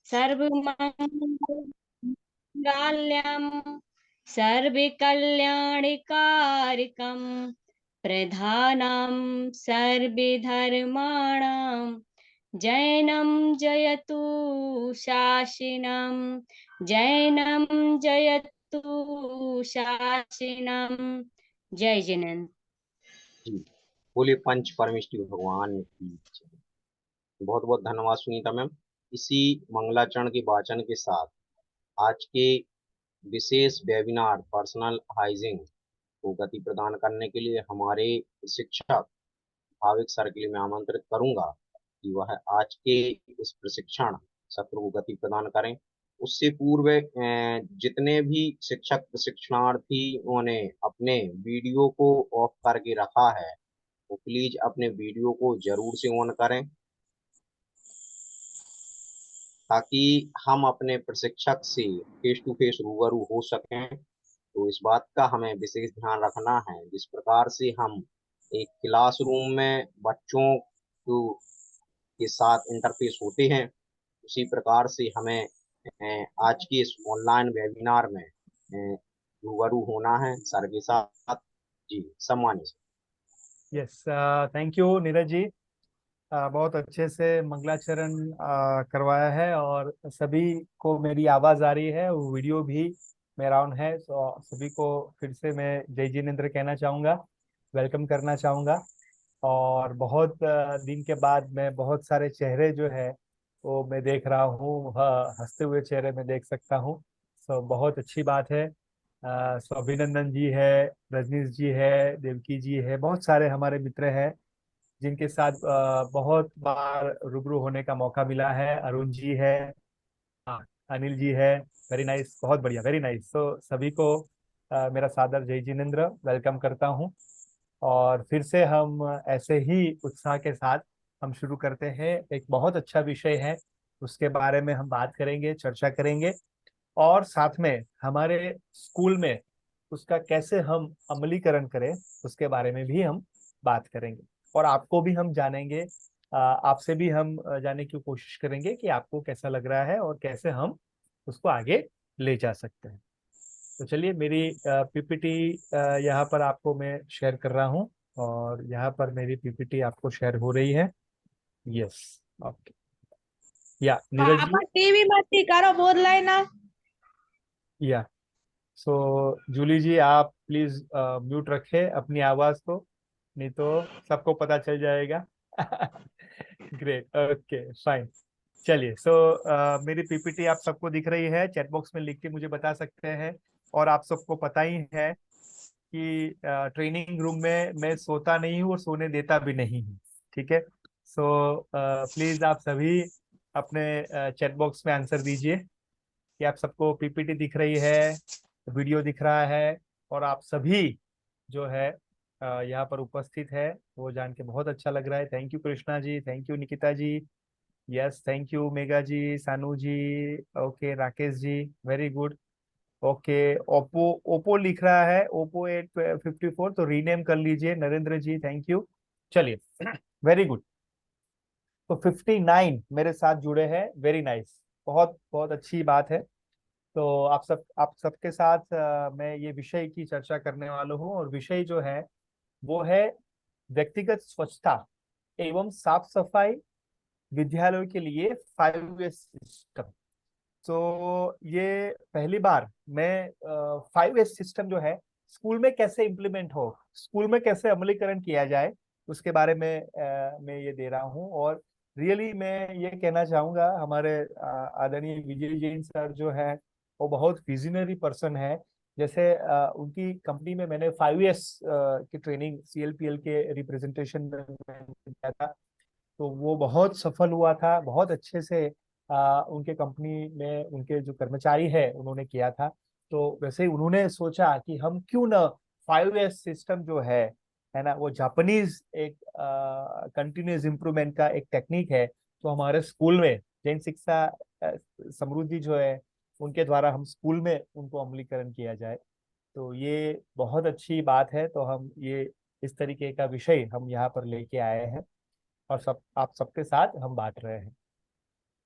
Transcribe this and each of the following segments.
सर्वमङ्गलां सर्वकल्याणकारिकं प्रधानं सर्वधर्माणां जैनं जयतु शासिनं जैनं जयतु शासिनं। जय जिनेन्द्र। जी, बोले पंच परमेष्टि भगवान की जय। बहुत बहुत धन्यवाद सुनीता मैम। इसी मंगलाचरण के वाचन के साथ आज के विशेष वेबिनार पर्सनल हाइजीन को गति प्रदान करने के लिए हमारे शिक्षक भाविक सर के लिए मैं आमंत्रित करूंगा कि वह आज के इस प्रशिक्षण सत्र को गति प्रदान करें। उससे पूर्व जितने भी शिक्षक प्रशिक्षणार्थी ने अपने वीडियो को ऑफ करके रखा है वो प्लीज अपने वीडियो को जरूर से ऑन करें ताकि हम अपने प्रशिक्षक से फेस टू फेस रूबरू हो सकें। तो इस बात का हमें विशेष ध्यान रखना है। जिस प्रकार से हम एक क्लासरूम में बच्चों के साथ इंटरफेस होते हैं उसी प्रकार से हमें आज के इस ऑनलाइन वेबिनार में रूबरू होना है सर के साथ। जी सम्मानित। Yes, thank you Neeraj ji. बहुत अच्छे से मंगलाचरण करवाया है और सभी को मेरी आवाज़ आ रही है, वो वीडियो भी मेरा ऑन है। तो सभी को फिर से मैं जय जिनेन्द्र कहना चाहूँगा, वेलकम करना चाहूँगा। और बहुत दिन के बाद मैं बहुत सारे चेहरे जो है वो मैं देख रहा हूँ, हंसते हुए चेहरे मैं देख सकता हूँ। सो बहुत अच्छी बात है। सो अभिनंदन जी है, रजनीश जी है, देवकी जी है, बहुत सारे हमारे मित्र हैं जिनके साथ बहुत बार रूबरू होने का मौका मिला है। अरुण जी है, हाँ, अनिल जी है। वेरी नाइस, बहुत बढ़िया, वेरी नाइस। तो सभी को मेरा सादर जय जिनेन्द्र, वेलकम करता हूँ। और फिर से हम ऐसे ही उत्साह के साथ हम शुरू करते हैं। एक बहुत अच्छा विषय है, उसके बारे में हम बात करेंगे, चर्चा करेंगे। और साथ में हमारे स्कूल में उसका कैसे हम अमलीकरण करें उसके बारे में भी हम बात करेंगे। और आपको भी हम जानेंगे, आपसे भी हम जानने की कोशिश करेंगे कि आपको कैसा लग रहा है और कैसे हम उसको आगे ले जा सकते हैं। तो चलिए, मेरी पीपीटी यहाँ पर आपको मैं शेयर कर रहा हूँ और यहाँ पर मेरी पीपीटी आपको शेयर हो रही है। Yes, okay. या नीरज जी, पापा टीवी मत करो, बोल रहे ना। या सो जूली जी, आप प्लीज म्यूट रखें अपनी आवाज को, नहीं तो सबको पता चल जाएगा। Great, okay, fine. चलिए, सो मेरी पीपीटी आप सबको दिख रही है, चैट बॉक्स में लिख के मुझे बता सकते हैं। और आप सबको पता ही है कि ट्रेनिंग रूम में मैं सोता नहीं हूँ और सोने देता भी नहीं हूँ। ठीक है, सो प्लीज आप सभी अपने चैट बॉक्स में आंसर दीजिए कि आप सबको पीपीटी दिख रही है, वीडियो दिख रहा है, और आप सभी जो है यहाँ पर उपस्थित है। वो जान के बहुत अच्छा लग रहा है। Thank you Krishna ji, thank you Nikita ji, yes, thank you Mega ji, Sanu ji, okay, Rakesh ji, very good. Okay, Oppo Oppo लिख रहा है, ओप्पो 854, तो रीनेम कर लीजिए नरेंद्र जी, थैंक यू। चलिए, वेरी गुड। तो 59 मेरे साथ जुड़े हैं, वेरी नाइस, बहुत बहुत अच्छी बात है। तो आप सबके साथ मैं ये विषय की चर्चा करने वाला हूँ। और विषय जो है वो है व्यक्तिगत स्वच्छता एवं साफ सफाई विद्यालयों के लिए 5S सिस्टम। तो ये पहली बार मैं 5S सिस्टम जो है स्कूल में कैसे इम्प्लीमेंट हो, स्कूल में कैसे अमलीकरण किया जाए, उसके बारे में मैं ये दे रहा हूँ। और रियली मैं ये कहना चाहूँगा, हमारे आदरणीय विजय जैन सर जो है वो बहुत विजनरी पर्सन है। जैसे उनकी कंपनी में मैंने 5S की ट्रेनिंग CLPL के रिप्रेजेंटेशन में मैंने किया था, तो वो बहुत सफल हुआ था। बहुत अच्छे से उनके कंपनी में उनके जो कर्मचारी है उन्होंने किया था। तो वैसे ही उन्होंने सोचा कि हम क्यों ना 5S सिस्टम जो है ना, वो जापानीज एक कंटिन्यूस इम्प्रूवमेंट का एक टेक्निक है, तो हमारे स्कूल में जैन शिक्षा समृद्धि जो है उनके द्वारा हम स्कूल में उनको अमलीकरण किया जाए। तो ये बहुत अच्छी बात है। तो हम ये इस तरीके का विषय हम यहाँ पर लेके आए हैं और आप सबके साथ हम बांट रहे हैं।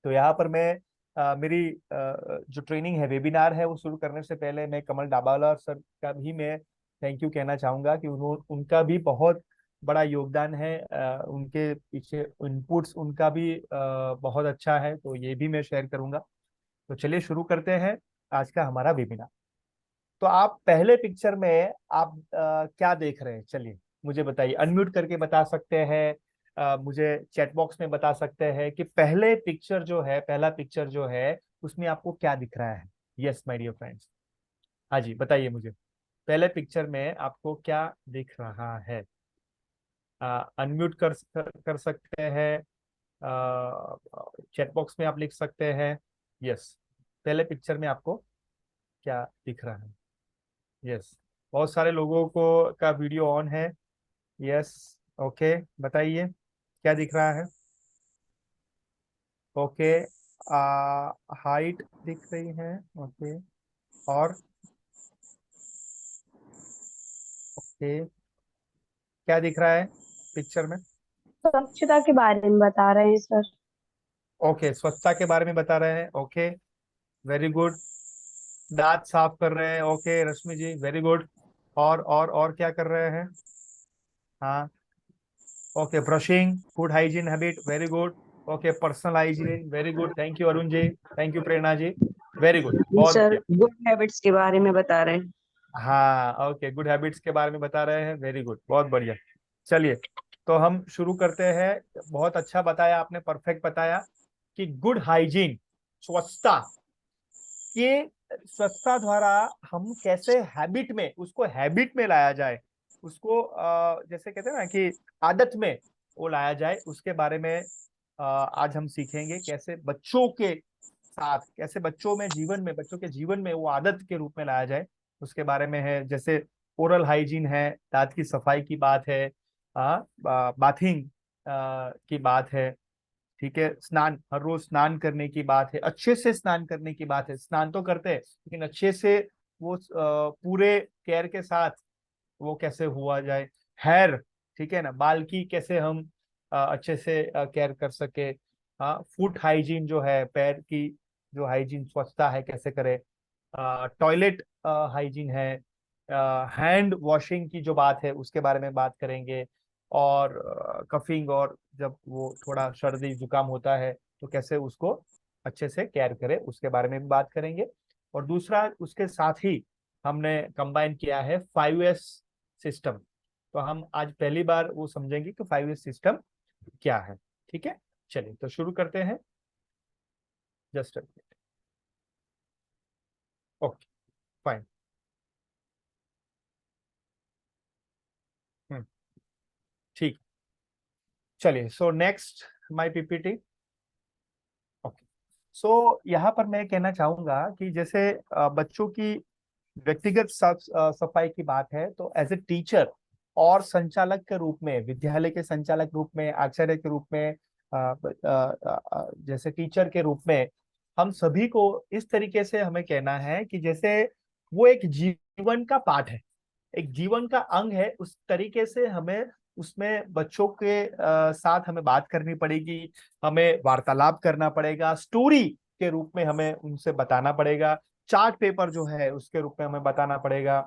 तो यहाँ पर मैं मेरी जो ट्रेनिंग है, वेबिनार है, वो शुरू करने से पहले मैं कमल डाबावाला सर का भी मैं थैंक यू कहना चाहूंगा कि उनका भी बहुत बड़ा योगदान है। उनके पीछे इनपुट्स उनका भी बहुत अच्छा है, तो ये भी मैं शेयर करूंगा। तो चलिए शुरू करते हैं आज का हमारा वेबिनार। तो आप पहले पिक्चर में आप क्या देख रहे हैं, चलिए मुझे बताइए, अनम्यूट करके बता सकते हैं, मुझे चैट बॉक्स में बता सकते हैं कि पहले पिक्चर जो है, पहला पिक्चर जो है उसमें आपको क्या दिख रहा है। यस माय डियर फ्रेंड्स, हाँ जी बताइए मुझे, पहले पिक्चर में आपको क्या दिख रहा है। अनम्यूट कर सकते हैं, चैट बॉक्स में आप लिख सकते हैं। यस, पहले पिक्चर में आपको क्या दिख रहा है। यस, बहुत सारे लोगों को का वीडियो ऑन है। यस, ओके, बताइए क्या दिख रहा है। ओके, हाइट दिख रही है। ओके, और ओके, क्या दिख रहा है पिक्चर में। स्वच्छता के बारे में बता रहे हैं सर। ओके, स्वच्छता के बारे में बता रहे हैं। Okay, very good. दांत साफ कर रहे हैं। Okay Rashmi ji, very good. और क्या कर रहे हैं। हाँ, okay, brushing, good hygiene habit, very good. Okay, personal hygiene, very good, thank you Arun ji, thank you Prerna ji, very good, जी बहुत सर, बढ़िया। गुड हैबिट्स के बारे में बता रहे हैं। हाँ, ओके, गुड हैबिट्स के बारे में बता रहे हैं, वेरी गुड, बहुत बढ़िया। चलिए, तो हम शुरू करते हैं। बहुत अच्छा बताया आपने, परफेक्ट बताया कि गुड हाइजीन, स्वच्छता, ये स्वच्छता द्वारा हम कैसे हैबिट में, उसको हैबिट में लाया जाए, उसको जैसे कहते हैं ना कि आदत में वो लाया जाए, उसके बारे में आज हम सीखेंगे। कैसे बच्चों के साथ, कैसे बच्चों में जीवन में, बच्चों के जीवन में वो आदत के रूप में लाया जाए, उसके बारे में है। जैसे ओरल हाइजीन है, दांत की सफाई की बात है, बाथिंग की बात है, ठीक है, स्नान, हर रोज स्नान करने की बात है, अच्छे से स्नान करने की बात है। स्नान तो करते हैं लेकिन अच्छे से, वो पूरे केयर के साथ वो कैसे हुआ जाए। हेयर, ठीक है ना, बाल की कैसे हम अच्छे से केयर कर सके। हाँ, फुट हाइजीन जो है, पैर की जो हाइजीन, स्वच्छता है, कैसे करें। टॉयलेट हाइजीन है, हैंड वॉशिंग की जो बात है उसके बारे में बात करेंगे। और कफिंग, और जब वो थोड़ा सर्दी जुकाम होता है तो कैसे उसको अच्छे से केयर करें, उसके बारे में भी बात करेंगे। और दूसरा, उसके साथ ही हमने कंबाइन किया है 5S सिस्टम। तो हम आज पहली बार वो समझेंगे कि 5S सिस्टम क्या है। ठीक है, चलिए तो शुरू करते हैं। Just okay, fine. ठीक, चलिए, so next my PPT. Okay, so यहाँ पर मैं कहना चाहूंगा कि जैसे बच्चों की व्यक्तिगत सफाई की बात है, तो एज ए टीचर और संचालक के रूप में, विद्यालय के संचालक रूप में, आचार्य के रूप में, जैसे टीचर के रूप में, हम सभी को इस तरीके से हमें कहना है कि जैसे वो एक जीवन का पार्ट है, एक जीवन का अंग है, उस तरीके से हमें उसमें बच्चों के साथ हमें बात करनी पड़ेगी, हमें वार्तालाप करना पड़ेगा, स्टोरी के रूप में हमें उनसे बताना पड़ेगा, चार्ट पेपर जो है उसके रूप में हमें बताना पड़ेगा।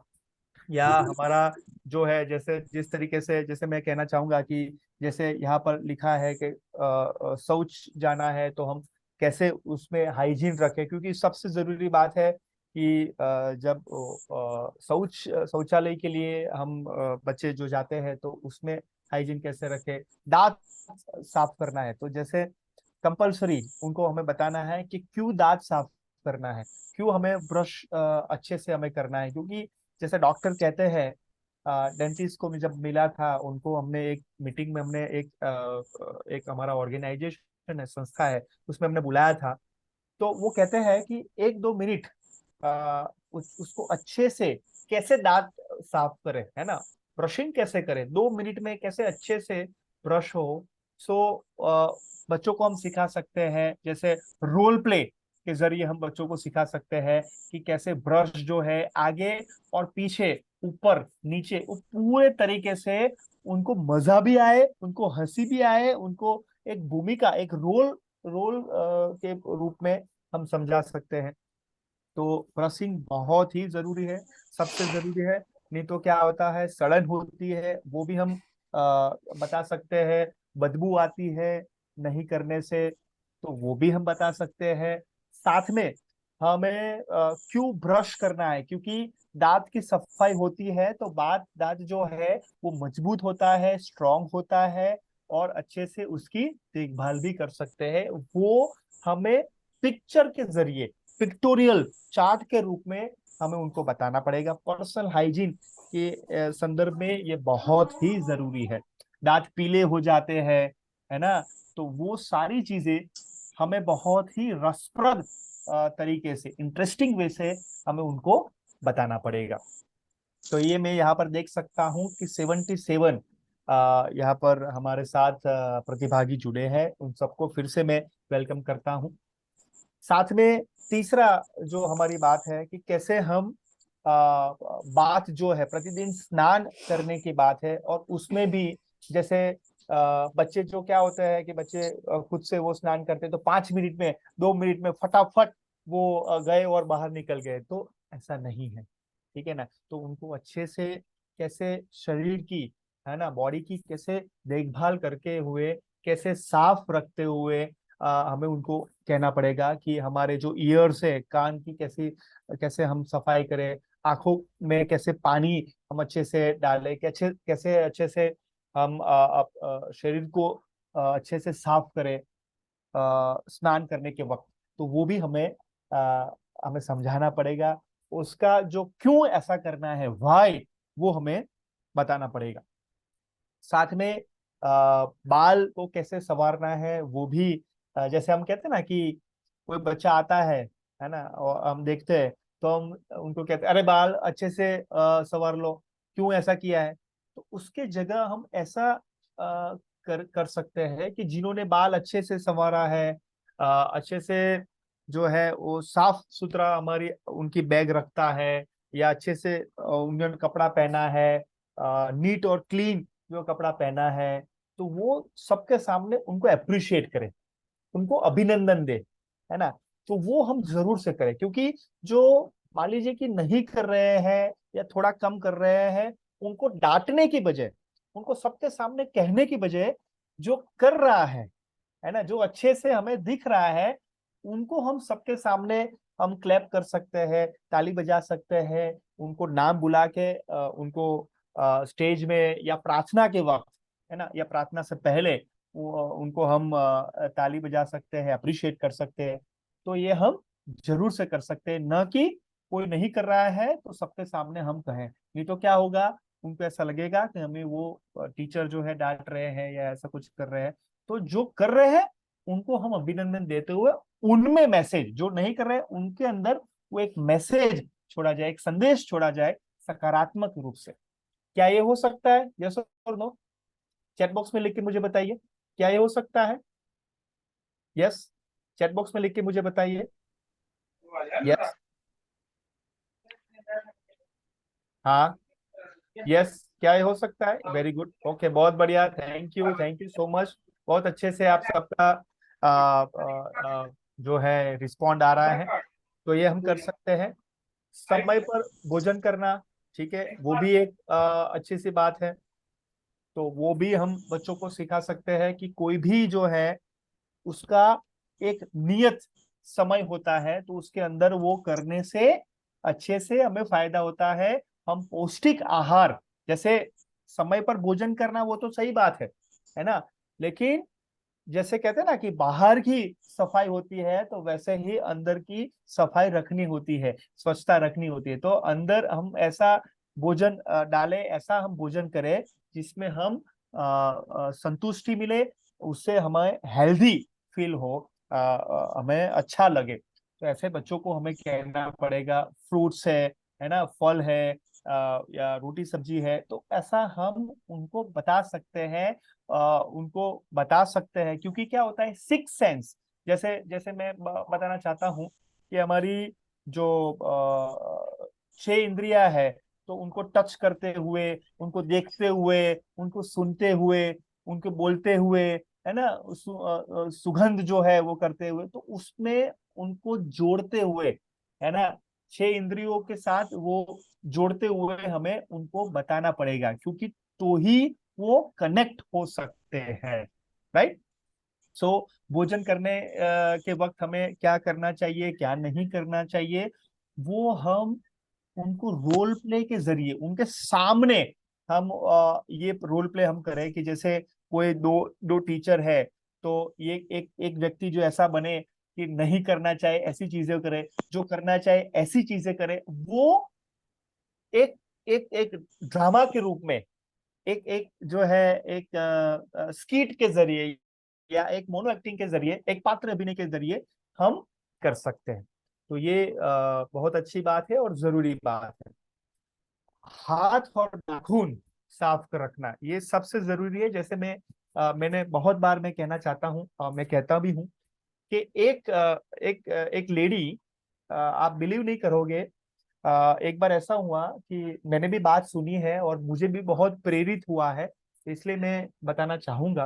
या हमारा जो है, जैसे जिस तरीके से, जैसे मैं कहना चाहूंगा कि जैसे यहाँ पर लिखा है कि शौच जाना है तो हम कैसे उसमें हाइजीन रखें, क्योंकि सबसे जरूरी बात है कि जब शौचालय के लिए हम बच्चे जो जाते हैं तो उसमें हाइजीन कैसे रखें। दांत साफ करना है तो जैसे कंपलसरी उनको हमें बताना है कि क्यों दांत साफ करना है, क्यों हमें ब्रश अच्छे से हमें करना है। क्योंकि जैसे डॉक्टर कहते हैं, डेंटिस्ट को जब मिला था उनको, हमने एक मीटिंग में, हमने एक हमारा ऑर्गेनाइजेशन है, संस्था है, उसमें हमने बुलाया था। तो वो कहते हैं कि 1-2 मिनट उसको अच्छे से कैसे दांत साफ करें, है ना, ब्रशिंग कैसे करें, 2 मिनट में कैसे अच्छे से ब्रश हो। सो बच्चों को हम सिखा सकते हैं, जैसे रोल प्ले के जरिए हम बच्चों को सिखा सकते हैं कि कैसे ब्रश जो है आगे और पीछे, ऊपर नीचे, वो पूरे तरीके से उनको मजा भी आए, उनको हंसी भी आए, उनको एक भूमिका, एक रोल रोल के रूप में हम समझा सकते हैं। तो ब्रशिंग बहुत ही जरूरी है, सबसे जरूरी है। नहीं तो क्या होता है, सड़न होती है, वो भी हम बता सकते हैं। बदबू आती है नहीं करने से, तो वो भी हम बता सकते हैं। साथ में हमें क्यों ब्रश करना है, क्योंकि दांत की सफाई होती है तो बाद दांत जो है वो मजबूत होता है, स्ट्रांग होता है, और अच्छे से उसकी देखभाल भी कर सकते हैं। वो हमें पिक्चर के जरिए, पिक्टोरियल चार्ट के रूप में हमें उनको बताना पड़ेगा। पर्सनल हाइजीन के संदर्भ में ये बहुत ही जरूरी है। दांत पीले हो जाते हैं, है ना, तो वो सारी चीजें हमें बहुत ही रसप्रद तरीके से, इंटरेस्टिंग वे से हमें उनको बताना पड़ेगा। तो ये मैं यहाँ पर देख सकता हूँ कि 77 यहाँ पर हमारे साथ प्रतिभागी जुड़े हैं। उन सबको फिर से मैं वेलकम करता हूँ। साथ में तीसरा जो हमारी बात है कि कैसे हम बात जो है प्रतिदिन स्नान करने की बात है, और उसमें भी जैसे बच्चे जो क्या होते हैं कि बच्चे खुद से वो स्नान करते हैं तो 5 मिनट में, 2 मिनट में फटाफट वो गए और बाहर निकल गए, तो ऐसा नहीं है। ठीक है ना, तो उनको अच्छे से कैसे शरीर की, है ना, बॉडी की कैसे देखभाल करके हुए, कैसे साफ रखते हुए हमें उनको कहना पड़ेगा कि हमारे जो ईयर्स है, कान की कैसे कैसे हम सफाई करें, आंखों में कैसे पानी हम अच्छे से डालें, कैसे कैसे अच्छे से हम शरीर को अच्छे से साफ करें स्नान करने के वक्त। तो वो भी हमें समझाना पड़ेगा। उसका जो क्यों ऐसा करना है, व्हाई, वो हमें बताना पड़ेगा। साथ में बाल को कैसे संवारना है वो भी, जैसे हम कहते हैं ना कि कोई बच्चा आता है ना, और हम देखते हैं तो हम उनको कहते हैं अरे बाल अच्छे से संवार लो, क्यों ऐसा किया है। तो उसके जगह हम ऐसा कर कर सकते हैं कि जिन्होंने बाल अच्छे से संवारा है, अच्छे से जो है वो साफ सुथरा हमारी उनकी बैग रखता है, या अच्छे से उन्होंने कपड़ा पहना है, नीट और क्लीन जो कपड़ा पहना है, तो वो सबके सामने उनको अप्रिशिएट करें, उनको अभिनंदन दे, है ना। तो वो हम जरूर से करें, क्योंकि जो मान लीजिए कि नहीं कर रहे हैं या थोड़ा कम कर रहे हैं, उनको डांटने की बजाय, उनको सबके सामने कहने की बजाय, जो कर रहा है ना, जो अच्छे से हमें दिख रहा है, उनको हम सबके सामने हम क्लैप कर सकते हैं, ताली बजा सकते हैं, उनको नाम बुला के उनको स्टेज में या प्रार्थना के वक्त, है ना, या प्रार्थना से पहले उनको हम ताली बजा सकते हैं, अप्रिशिएट कर सकते हैं। तो ये हम जरूर से कर सकते हैं, न कि कोई नहीं कर रहा है तो सबके सामने हम कहें। नहीं तो क्या होगा, उनको ऐसा लगेगा कि हमें वो टीचर जो है डांट रहे हैं या ऐसा कुछ कर रहे हैं। तो जो कर रहे हैं उनको हम अभिनंदन देते हुए, उनमें मैसेज, जो नहीं कर रहे हैं उनके अंदर वो एक मैसेज छोड़ा जाए, एक संदेश छोड़ा जाए सकारात्मक रूप से। क्या ये हो सकता है? यस और नो, चैट बॉक्स में लिख के मुझे बताइए, क्या ये हो सकता है? यस, चैट बॉक्स में लिख के मुझे बताइए। यस, हाँ, यस, क्या ये हो सकता है? वेरी गुड, ओके, बहुत बढ़िया, थैंक यू सो मच। बहुत अच्छे से आप सबका आ, आ, आ, जो है रिस्पॉन्ड आ रहा है। तो ये हम कर सकते हैं। समय पर भोजन करना, ठीक है, वो भी एक अच्छी सी बात है। तो वो भी हम बच्चों को सिखा सकते हैं कि कोई भी जो है उसका एक नियत समय होता है, तो उसके अंदर वो करने से अच्छे से हमें फायदा होता है। हम पौष्टिक आहार, जैसे समय पर भोजन करना, वो तो सही बात है ना, लेकिन जैसे कहते हैं ना कि बाहर की सफाई होती है, तो वैसे ही अंदर की सफाई रखनी होती है, स्वच्छता रखनी होती है। तो अंदर हम ऐसा भोजन डालें, ऐसा हम भोजन करें जिसमें हम संतुष्टि मिले, उससे हमें हेल्दी फील हो, हमें अच्छा लगे। तो ऐसे बच्चों को हमें कहना पड़ेगा, फ्रूट्स है ना, फल है, या रोटी सब्जी है, तो ऐसा हम उनको बता सकते हैं, उनको बता सकते हैं। क्योंकि क्या होता है, सिक्स सेंस, जैसे जैसे मैं बताना चाहता हूँ कि हमारी जो 6 इंद्रियां है, तो उनको टच करते हुए, उनको देखते हुए, उनको सुनते हुए, उनको बोलते हुए, है ना, सुगंध जो है वो करते हुए, तो उसमें उनको जोड़ते हुए, है ना, 6 इंद्रियों के साथ वो जोड़ते हुए हमें उनको बताना पड़ेगा, क्योंकि तो ही वो कनेक्ट हो सकते हैं, राइट। सो भोजन करने के वक्त हमें क्या करना चाहिए, क्या नहीं करना चाहिए, वो हम उनको रोल प्ले के जरिए उनके सामने हम ये रोल प्ले हम करें कि जैसे कोई दो दो टीचर है, तो ये एक एक व्यक्ति जो ऐसा बने कि नहीं करना चाहे ऐसी चीजें करे, जो करना चाहे ऐसी चीजें करे, वो एक एक एक ड्रामा के रूप में, एक एक जो है एक स्कीट के जरिए या एक मोनो एक्टिंग के जरिए, एक पात्र अभिनय के जरिए हम कर सकते हैं। तो ये बहुत अच्छी बात है और जरूरी बात है। हाथ और नाखून साफ कर रखना ये सबसे जरूरी है। जैसे मैंने बहुत बार मैं कहना चाहता हूँ, मैं कहता भी हूँ कि एक लेडी, आप बिलीव नहीं करोगे, एक बार ऐसा हुआ कि मैंने भी बात सुनी है और मुझे भी बहुत प्रेरित हुआ है, इसलिए मैं बताना चाहूंगा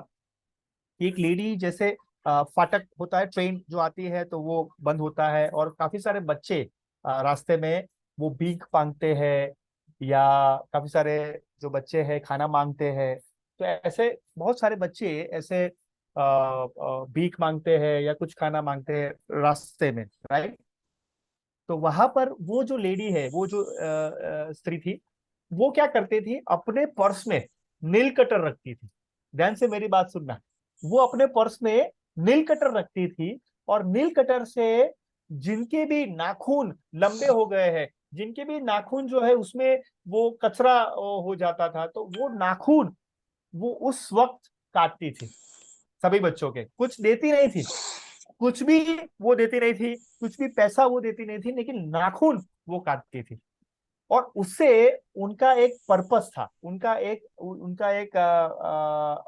कि एक लेडी, जैसे फाटक होता है, ट्रेन जो आती है तो वो बंद होता है और काफी सारे बच्चे रास्ते में वो भीख मांगते हैं, या काफी सारे जो बच्चे हैं खाना मांगते हैं। तो ऐसे बहुत सारे बच्चे ऐसे भीख मांगते हैं या कुछ खाना मांगते हैं रास्ते में, राइट। तो वहां पर वो जो लेडी है, वो जो स्त्री थी, वो क्या करती थी, अपने पर्स में नील कटर रखती थी। ध्यान से मेरी बात सुनना। वो अपने पर्स में नील कटर रखती थी, और नील कटर से जिनके भी नाखून लंबे हो गए हैं, जिनके भी नाखून जो है उसमें वो कचरा हो जाता था, तो वो नाखून वो उस वक्त काटती थी। सभी बच्चों के कुछ देती नहीं थी, कुछ भी वो देती नहीं थी, कुछ भी पैसा वो देती नहीं थी, लेकिन नाखून वो काटती थी। और उससे उनका एक पर्पस था, उनका एक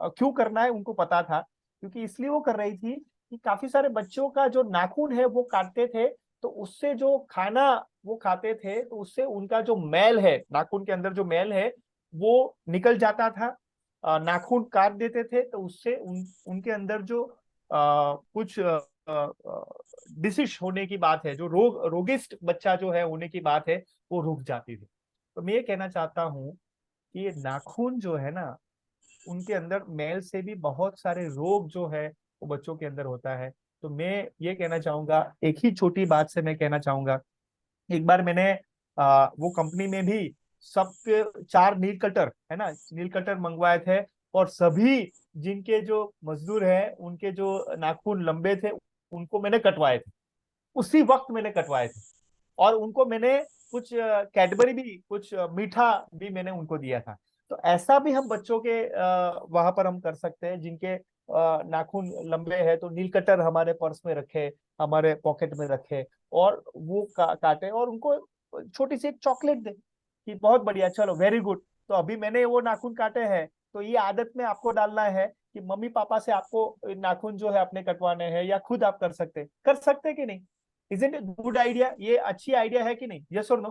क्यों करना है उनको पता था, क्योंकि इसलिए वो कर रही थी कि काफी सारे बच्चों का जो नाखून है वो काटते थे, तो उससे जो खाना वो खाते थे, तो उससे उनका जो मैल है, नाखून के अंदर जो मैल है वो निकल जाता था। नाखून काट देते थे तो उससे उनके अंदर जो कुछ डिसीज होने की बात है, जो रोगिष्ट बच्चा जो है होने की बात है, वो रुक जाती थी। तो मैं ये कहना चाहता हूँ कि ये नाखून जो है ना, उनके अंदर मैल से भी बहुत सारे रोग जो है वो बच्चों के अंदर होता है। तो मैं ये कहना चाहूंगा, एक ही छोटी बात से मैं कहना चाहूंगा, एक बार मैंने वो कंपनी में भी सबके 4 नील कटर, है ना, नील कटर मंगवाए थे, और सभी जिनके जो मजदूर है उनके जो नाखून लंबे थे उनको मैंने कटवाए थे, उसी वक्त मैंने कटवाए थे। और उनको मैंने कुछ कैडबरी भी, कुछ मीठा भी मैंने उनको दिया था। तो ऐसा भी हम बच्चों के वहां पर हम कर सकते हैं, जिनके नाखून लंबे हैं, तो नील कटर हमारे पर्स में रखे, हमारे पॉकेट में रखे, और वो काटे, और उनको छोटी सी एक चॉकलेट दे कि बहुत बढ़िया, चलो वेरी गुड, तो अभी मैंने वो नाखून काटे हैं, तो ये आदत में आपको डालना है कि मम्मी पापा से आपको नाखून जो है अपने कटवाने हैं, या खुद आप कर सकते कि नहीं। Isn't it good idea? ये अच्छी आइडिया है कि नहीं? यस और नो?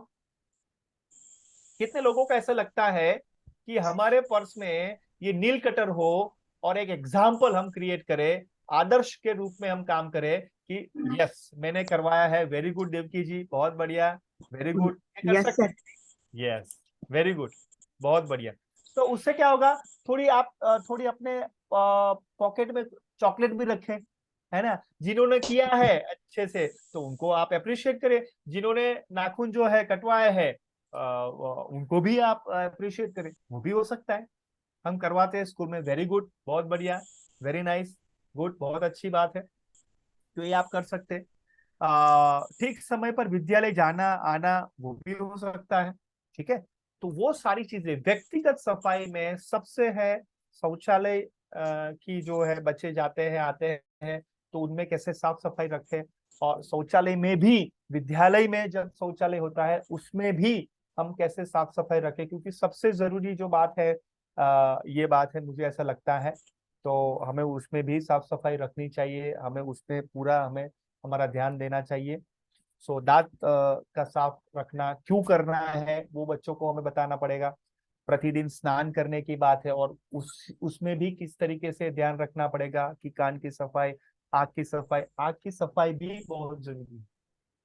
कितने लोगों को ऐसा लगता है कि हमारे पर्स में ये नील कटर हो, और एक एग्जाम्पल हम क्रिएट करें, आदर्श के रूप में हम काम करें कि यस मैंने करवाया है, वेरी गुड देवकी जी, बहुत बढ़िया, वेरी गुड, कर यस सकते सर। हैं। यस, वेरी गुड, बहुत बढ़िया। तो उससे क्या होगा, थोड़ी अपने पॉकेट में चॉकलेट भी रखें, है ना। जिन्होंने किया है अच्छे से तो उनको आप अप्रिशिएट करें, जिन्होंने नाखून जो है कटवाए हैं उनको भी आप अप्रिशिएट करें, वो भी हो सकता है। हम करवाते हैं स्कूल में, वेरी गुड, बहुत बढ़िया, वेरी नाइस, गुड, बहुत अच्छी बात है। तो ये आप कर सकते हैं। ठीक समय पर विद्यालय जाना आना, वो भी हो सकता है, ठीक है। तो वो सारी चीजें व्यक्तिगत सफाई में सबसे है, शौचालय की जो है बच्चे जाते हैं आते हैं, तो उनमें कैसे साफ सफाई रखें, और शौचालय में भी, विद्यालय में जब शौचालय होता है उसमें भी हम कैसे साफ सफाई रखें, क्योंकि सबसे जरूरी जो बात है ये बात है, मुझे ऐसा लगता है। तो हमें उसमें भी साफ सफाई रखनी चाहिए, हमें उसमें पूरा हमें हमारा ध्यान देना चाहिए। दांत का साफ रखना क्यों करना है वो बच्चों को हमें बताना पड़ेगा। प्रतिदिन स्नान करने की बात है, और उसमें भी किस तरीके से ध्यान रखना पड़ेगा कि कान की सफाई, आँख की सफाई भी बहुत जरूरी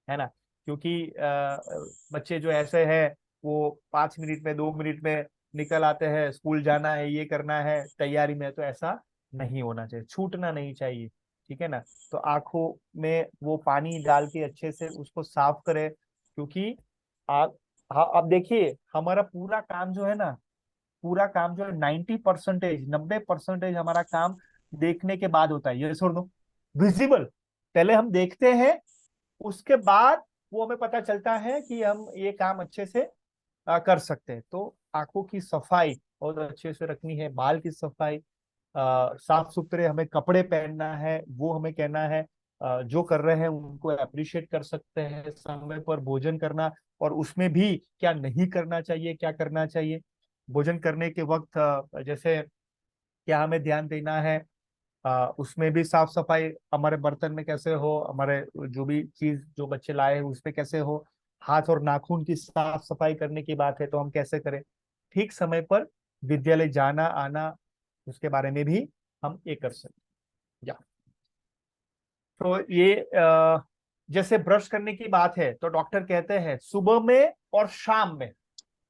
है ना। क्योंकि बच्चे जो ऐसे हैं वो 5 मिनट में, 2 मिनट में निकल आते हैं, स्कूल जाना है, ये करना है तैयारी में, तो ऐसा नहीं होना चाहिए, छूटना नहीं चाहिए, ठीक है ना। तो आंखों में वो पानी डाल के अच्छे से उसको साफ करें, क्योंकि आप आप देखिए हमारा पूरा काम जो है ना, पूरा काम जो है 90% हमारा काम देखने के बाद होता है, ये छोड़ दो, विजिबल। पहले हम देखते हैं, उसके बाद वो हमें पता चलता है कि हम ये काम अच्छे से कर सकते हैं। तो आंखों की सफाई बहुत अच्छे से रखनी है, बाल की सफाई, साफ सुथरे हमें कपड़े पहनना है, वो हमें कहना है। जो कर रहे हैं उनको अप्रिशिएट कर सकते हैं, समय पर भोजन करना, और उसमें भी क्या नहीं करना चाहिए, क्या करना चाहिए। भोजन करने के वक्त जैसे क्या हमें ध्यान देना है, उसमें भी साफ सफाई, हमारे बर्तन में कैसे हो, हमारे जो भी चीज जो बच्चे लाए हैं उसमें कैसे हो, हाथ और नाखून की साफ सफाई करने की बात है तो हम कैसे करें, ठीक समय पर विद्यालय जाना आना, उसके बारे में भी हम ये कर सकते हैं। या तो ये जैसे ब्रश करने की बात है तो डॉक्टर कहते हैं सुबह में और शाम में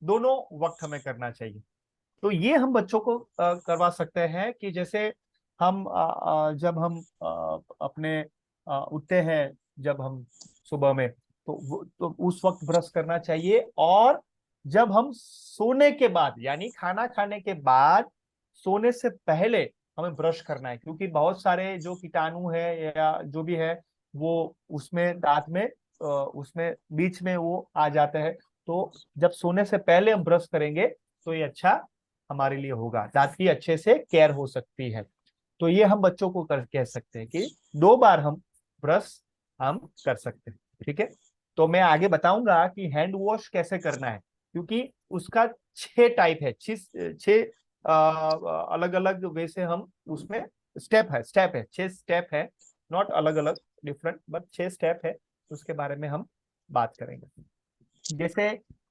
दोनों वक्त हमें करना चाहिए। तो ये हम बच्चों को करवा सकते हैं कि जैसे हम जब हम अपने उठते हैं, जब हम सुबह में, तो उस वक्त ब्रश करना चाहिए, और जब हम सोने के बाद यानी खाना खाने के बाद सोने से पहले हमें ब्रश करना है, क्योंकि बहुत सारे जो कीटाणु है या जो भी है वो उसमें दांत में उसमें बीच में वो आ जाते हैं। तो जब सोने से पहले हम ब्रश करेंगे तो ये अच्छा हमारे लिए होगा, दांत की अच्छे से केयर हो सकती है। तो ये हम बच्चों को कह सकते हैं कि 2 बार हम ब्रश हम कर सकते हैं, ठीक है। तो मैं आगे बताऊंगा कि हैंड वॉश कैसे करना है, क्योंकि उसका 6 टाइप है, 6 अलग अलग वे से हम उसमें स्टेप है 6 स्टेप है, नॉट अलग अलग डिफरेंट, बट 6 स्टेप है, उसके बारे में हम बात करेंगे। जैसे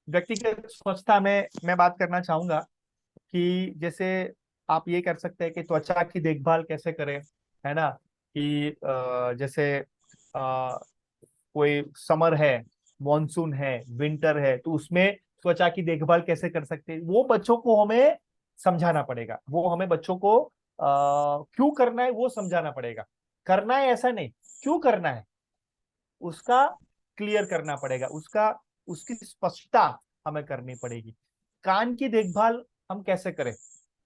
व्यक्तिगत स्वच्छता में मैं बात करना चाहूंगा कि जैसे आप ये कर सकते हैं कि त्वचा की देखभाल कैसे करें, है ना। कि जैसे कोई समर है, मॉनसून है, विंटर है, तो उसमें त्वचा की देखभाल कैसे कर सकते हैं, वो बच्चों को हमें समझाना पड़ेगा, वो हमें बच्चों को क्यों करना है वो समझाना पड़ेगा। करना है ऐसा नहीं, क्यों करना है उसका क्लियर करना पड़ेगा, उसका उसकी स्पष्टता हमें करनी पड़ेगी। कान की देखभाल हम कैसे करें,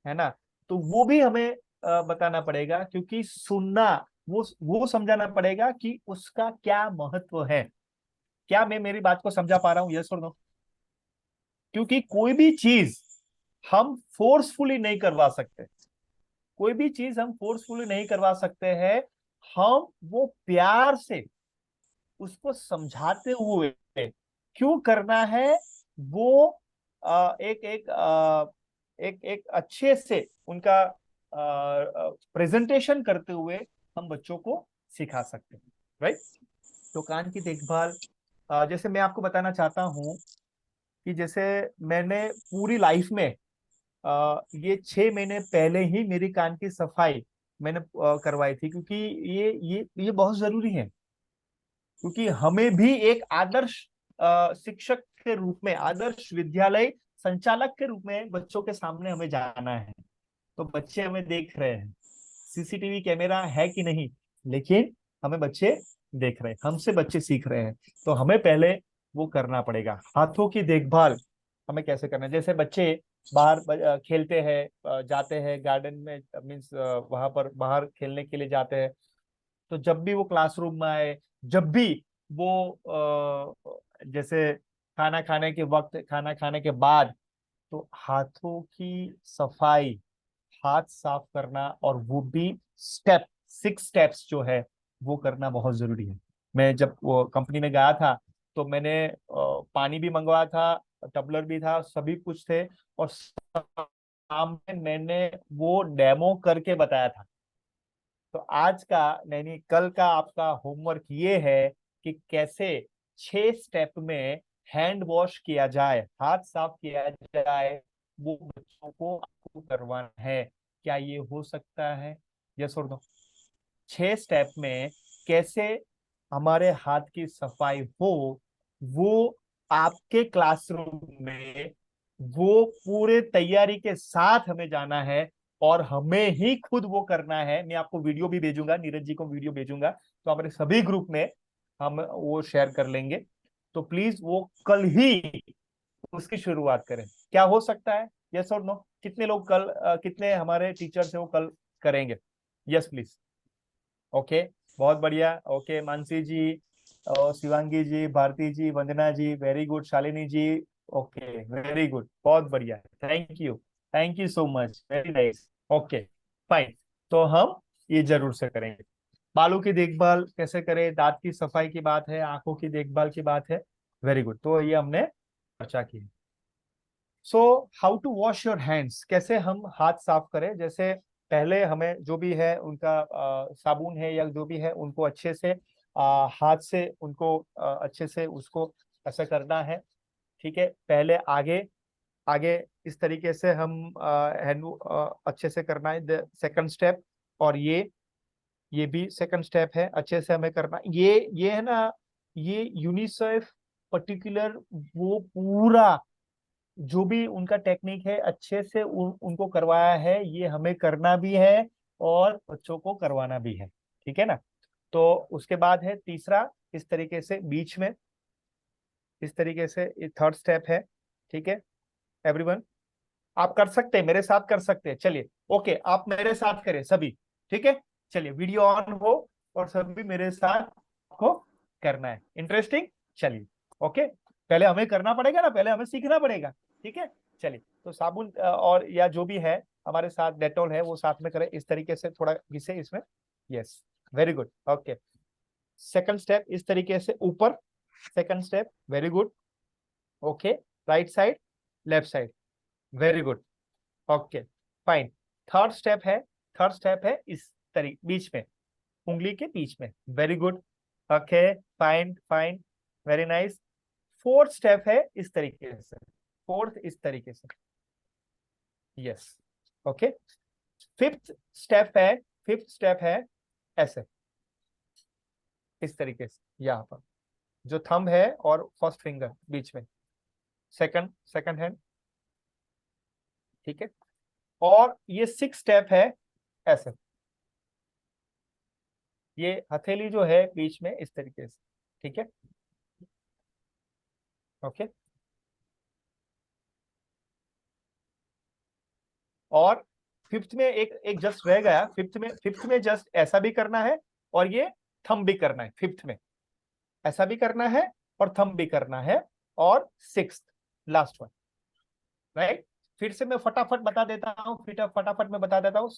है ना, तो वो भी हमें बताना पड़ेगा, क्योंकि सुनना, वो समझाना पड़ेगा कि उसका क्या महत्व है। क्या मैं मेरी बात को समझा पा रहा हूँ, यस और नो। क्योंकि कोई भी चीज हम फोर्सफुली नहीं करवा सकते, कोई भी चीज हम फोर्सफुली नहीं करवा सकते हैं, हम वो प्यार से उसको समझाते हुए क्यों करना है वो एक अच्छे से उनका प्रेजेंटेशन करते हुए हम बच्चों को सिखा सकते हैं, राइट। तो कान की देखभाल जैसे मैं आपको बताना चाहता हूँ कि जैसे मैंने पूरी लाइफ में ये 6 महीने पहले ही मेरी कान की सफाई मैंने करवाई थी, क्योंकि ये बहुत जरूरी है। क्योंकि हमें भी एक आदर्श शिक्षक के रूप में, आदर्श विद्यालय संचालक के रूप में बच्चों के सामने हमें जाना है। तो बच्चे हमें देख रहे हैं, सीसीटीवी कैमरा है कि नहीं, लेकिन हमें बच्चे देख रहे हैं, हमसे बच्चे सीख रहे हैं। तो हमें पहले वो करना पड़ेगा। हाथों की देखभाल हमें कैसे करना है, जैसे बच्चे बाहर खेलते हैं, जाते हैं गार्डन में, मीन्स वहां पर बाहर खेलने के लिए जाते हैं, तो जब भी वो क्लासरूम में आए, जब भी वो जैसे खाना खाने के वक्त, खाना खाने के बाद, तो हाथों की सफाई, हाथ साफ करना, और वो भी 6 स्टेप्स जो है वो करना बहुत जरूरी है। मैं जब वो कंपनी में गया था तो मैंने पानी भी मंगवाया था, टबलर भी था, सभी कुछ थे, और सामने मैंने वो डेमो करके बताया था। तो आज का नहीं, कल का आपका होमवर्क ये है कि कैसे 6 स्टेप में हैंड वॉश किया जाए, हाथ साफ किया जाए, वो बच्चों को आपको करवाना है। क्या ये हो सकता है? यस और नो? 6 स्टेप में कैसे हमारे हाथ की सफाई हो, वो आपके क्लासरूम में वो पूरे तैयारी के साथ हमें जाना है और हमें ही खुद वो करना है। मैं आपको वीडियो भी भेजूंगा, नीरज जी को वीडियो भेजूंगा, तो हमारे सभी ग्रुप में हम वो शेयर कर लेंगे। तो प्लीज वो कल ही उसकी शुरुआत करें। क्या हो सकता है? यस और नो? कितने लोग कल कितने हमारे टीचर्स है वो कल करेंगे? Yes please. ओके, बहुत बढ़िया। ओके, मानसी जी और शिवांगी जी, भारती जी, वंदना जी, वेरी गुड। शालिनी जी, ओके, वेरी गुड, बहुत बढ़िया, thank you so much, very nice. Okay, fine. तो हम ये जरूर से करेंगे। बालों की देखभाल कैसे करें, दांत की सफाई की बात है, आंखों की देखभाल की बात है, वेरी गुड, तो ये हमने चर्चा की। So how to wash your hands, कैसे हम हाथ साफ करें। जैसे पहले हमें जो भी है उनका साबुन है या जो भी है उनको अच्छे से हाथ से उनको अच्छे से उसको ऐसा करना है। ठीक है, पहले आगे आगे इस तरीके से हम हैंड अच्छे से करना है, सेकंड स्टेप। और ये भी सेकंड स्टेप है, अच्छे से हमें करना। ये है ना, ये यूनिसेफ पर्टिकुलर वो पूरा जो भी उनका टेक्निक है अच्छे से उनको करवाया है, ये हमें करना भी है और बच्चों को करवाना भी है। ठीक है ना? तो उसके बाद है तीसरा, इस तरीके से बीच में, इस तरीके से थर्ड स्टेप है। ठीक है एवरीवन, आप कर सकते हैं, मेरे साथ कर सकते हैं, चलिए। ओके, आप मेरे साथ करें सभी। ठीक है, चलिए वीडियो ऑन हो और सभी मेरे साथ को करना है। इंटरेस्टिंग, चलिए। ओके, पहले हमें करना पड़ेगा ना, पहले हमें सीखना पड़ेगा। ठीक है, चलिए। तो साबुन और या जो भी है हमारे साथ, डेटॉल है वो साथ में करें, इस तरीके से थोड़ा घिसे इसमें। Yes, very good. Okay, second step इस तरीके से ऊपर, second step, very good. Okay, right side, left side, very good. Okay, fine. Third step है, थर्ड स्टेप है इस तरीके बीच में, उंगली के बीच में, very good. Okay, fine fine, very nice. Fourth step है इस तरीके से, फोर्थ इस तरीके से, यस। ओके, फिफ्थ स्टेप है, फिफ्थ स्टेप है ऐसे, इस तरीके से, यहाँ पर जो थंब है और फर्स्ट फिंगर बीच में, सेकंड सेकंड हैंड। ठीक है, और ये सिक्स स्टेप है ऐसे, ये हथेली जो है बीच में इस तरीके से। ठीक है, ओके। और फिफ्थ में एक एक जस्ट रह गया, फिफ्थ में जस्ट ऐसा भी करना है और ये थंब भी करना है। फिफ्थ में ऐसा भी करना है और थंब भी करना है। और सिक्स्थ, लास्ट वन, राइट। फिर से मैं फटाफट बता देता हूँ, फटाफट मैं बता देता हूँ,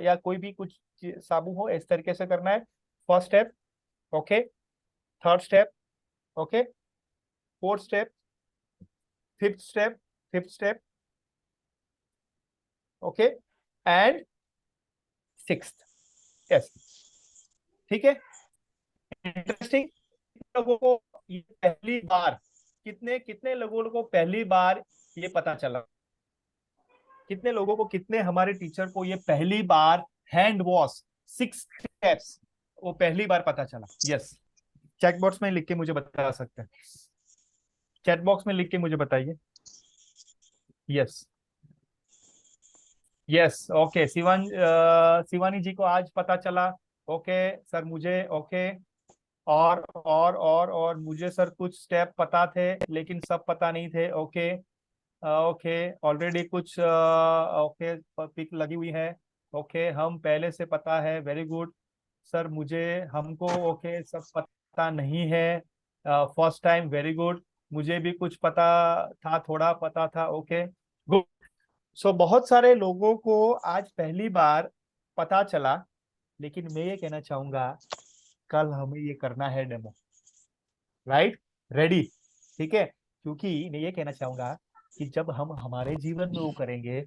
या कोई भी कुछ साबु हो, इस तरीके से करना है। First step, okay, third step, okay, fourth step, fifth step, fifth step, okay, and sixth, yes. ठीक है, इंटरेस्टिंग। लोगों को ये पहली बार, कितने कितने लोगों को पहली बार ये पता चला, कितने लोगों को, कितने हमारे टीचर को ये पहली बार हैंड वॉश 6 स्टेप्स वो पहली बार पता चला? यस, चैट बॉक्स में लिख के मुझे बता सकते हैं, चैट बॉक्स में लिख के मुझे बताइए। यस यस, ओके, शिवानी जी को आज पता चला। ओके सर, मुझे, ओके। और मुझे सर कुछ स्टेप पता थे लेकिन सब पता नहीं थे। ओके, ओके, ऑलरेडी कुछ ओके पिक लगी हुई है। ओके, हम पहले से पता है, वेरी गुड सर। मुझे, हमको, ओके, सब पता नहीं है, फर्स्ट टाइम, वेरी गुड। मुझे भी कुछ पता था, थोड़ा पता था, ओके, गुड। सो बहुत सारे लोगों को आज पहली बार पता चला, लेकिन मैं ये कहना चाहूंगा कल हमें ये करना है डेमो, राइट, रेडी। ठीक है, क्योंकि मैं ये कहना चाहूंगा कि जब हम हमारे जीवन में वो करेंगे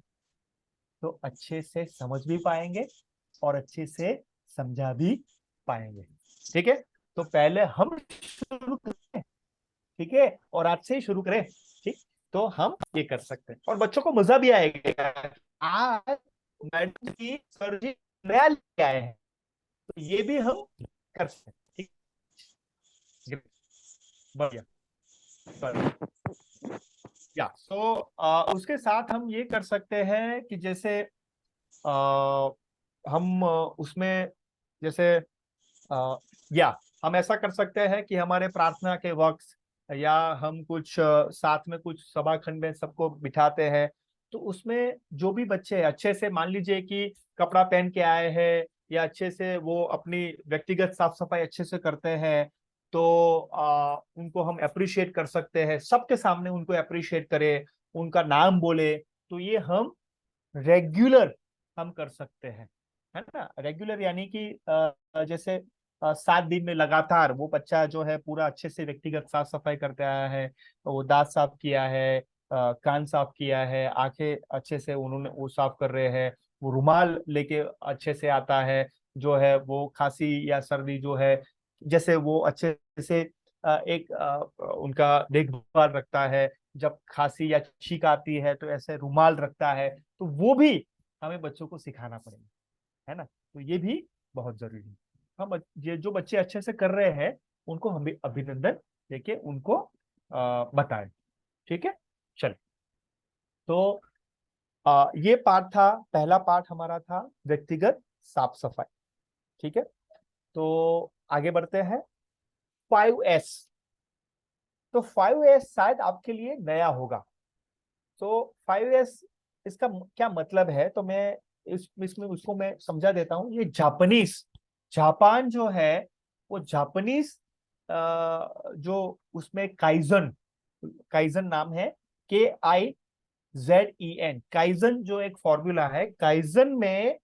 तो अच्छे से समझ भी पाएंगे और अच्छे से समझा भी पाएंगे। ठीक है, तो पहले हम शुरू करें, ठीक है, और आज से ही शुरू करें। ठीक, तो हम ये कर सकते हैं और बच्चों को मजा भी आएगा। आज मैडम जी सर जी नया लेके आए हैं, तो ये भी हम कर सकते हैं। ठीक है, बढ़िया। या तो उसके साथ हम ये कर सकते हैं कि जैसे हम उसमें जैसे या हम ऐसा कर सकते हैं कि हमारे प्रार्थना के वक्त या हम कुछ साथ में कुछ सभा खंड में सबको बिठाते हैं, तो उसमें जो भी बच्चे अच्छे से मान लीजिए कि कपड़ा पहन के आए हैं या अच्छे से वो अपनी व्यक्तिगत साफ सफाई अच्छे से करते हैं, तो उनको हम अप्रिशिएट कर सकते हैं, सबके सामने उनको अप्रिशिएट करें, उनका नाम बोले। तो ये हम रेगुलर हम कर सकते हैं, है ना। रेगुलर यानी कि जैसे 7 दिन में लगातार वो बच्चा जो है पूरा अच्छे से व्यक्तिगत साफ सफाई करते आया है, वो दांत साफ किया है, कान साफ किया है, आंखें अच्छे से उन्होंने वो साफ कर रहे हैं, वो रुमाल लेके अच्छे से आता है, जो है वो खांसी या सर्दी जो है जैसे वो अच्छे से एक उनका देखभाल रखता है, जब खांसी या छींक आती है तो ऐसे रुमाल रखता है, तो वो भी हमें बच्चों को सिखाना पड़ेगा, है ना। तो ये भी बहुत जरूरी है। हम ये जो बच्चे अच्छे से कर रहे हैं उनको हम भी अभिनंदन देके उनको बताएं। ठीक है, चलिए। तो ये पार्ट था, पहला पार्ट हमारा था व्यक्तिगत साफ सफाई। ठीक है, तो आगे बढ़ते हैं 5S। तो 5S शायद आपके लिए नया होगा। तो 5S इसका क्या मतलब है, तो मैं इसमें उसको मैं समझा देता हूं। ये जापानीज, जापान जो है वो जापानीज जो उसमें काइजन, काइजन नाम है, KIZEN, काइजन जो एक फॉर्मूला है। काइजन में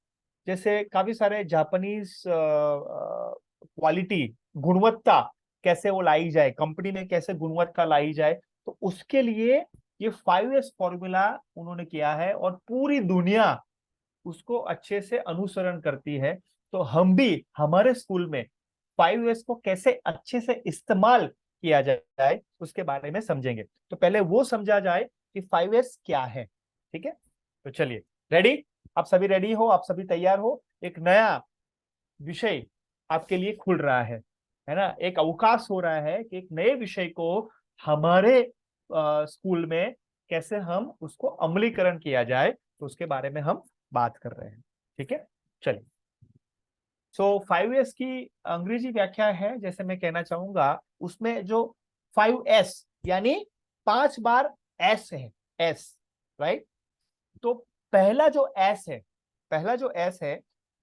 जैसे काफी सारे जापानीज क्वालिटी, गुणवत्ता कैसे वो लाई जाए, कंपनी में कैसे गुणवत्ता लाई जाए, तो उसके लिए ये 5S फॉर्मूला उन्होंने किया है और पूरी दुनिया उसको अच्छे से अनुसरण करती है। तो हम भी हमारे स्कूल में 5S को कैसे अच्छे से इस्तेमाल किया जाए उसके बारे में समझेंगे। तो पहले वो समझा जाए कि 5S क्या है। ठीक है, तो चलिए, रेडी? आप सभी रेडी हो? आप सभी तैयार हो? एक नया विषय आपके लिए खुल रहा है ना। एक अवकाश हो रहा है कि एक नए विषय को हमारे स्कूल में कैसे हम उसको अमलीकरण किया जाए, तो उसके बारे में हम बात कर रहे हैं। ठीक है, चलिए। सो 5S की अंग्रेजी व्याख्या है, जैसे मैं कहना चाहूंगा, उसमें जो 5S यानी 5 बार S है, S, राइट। तो पहला जो S है, पहला जो S है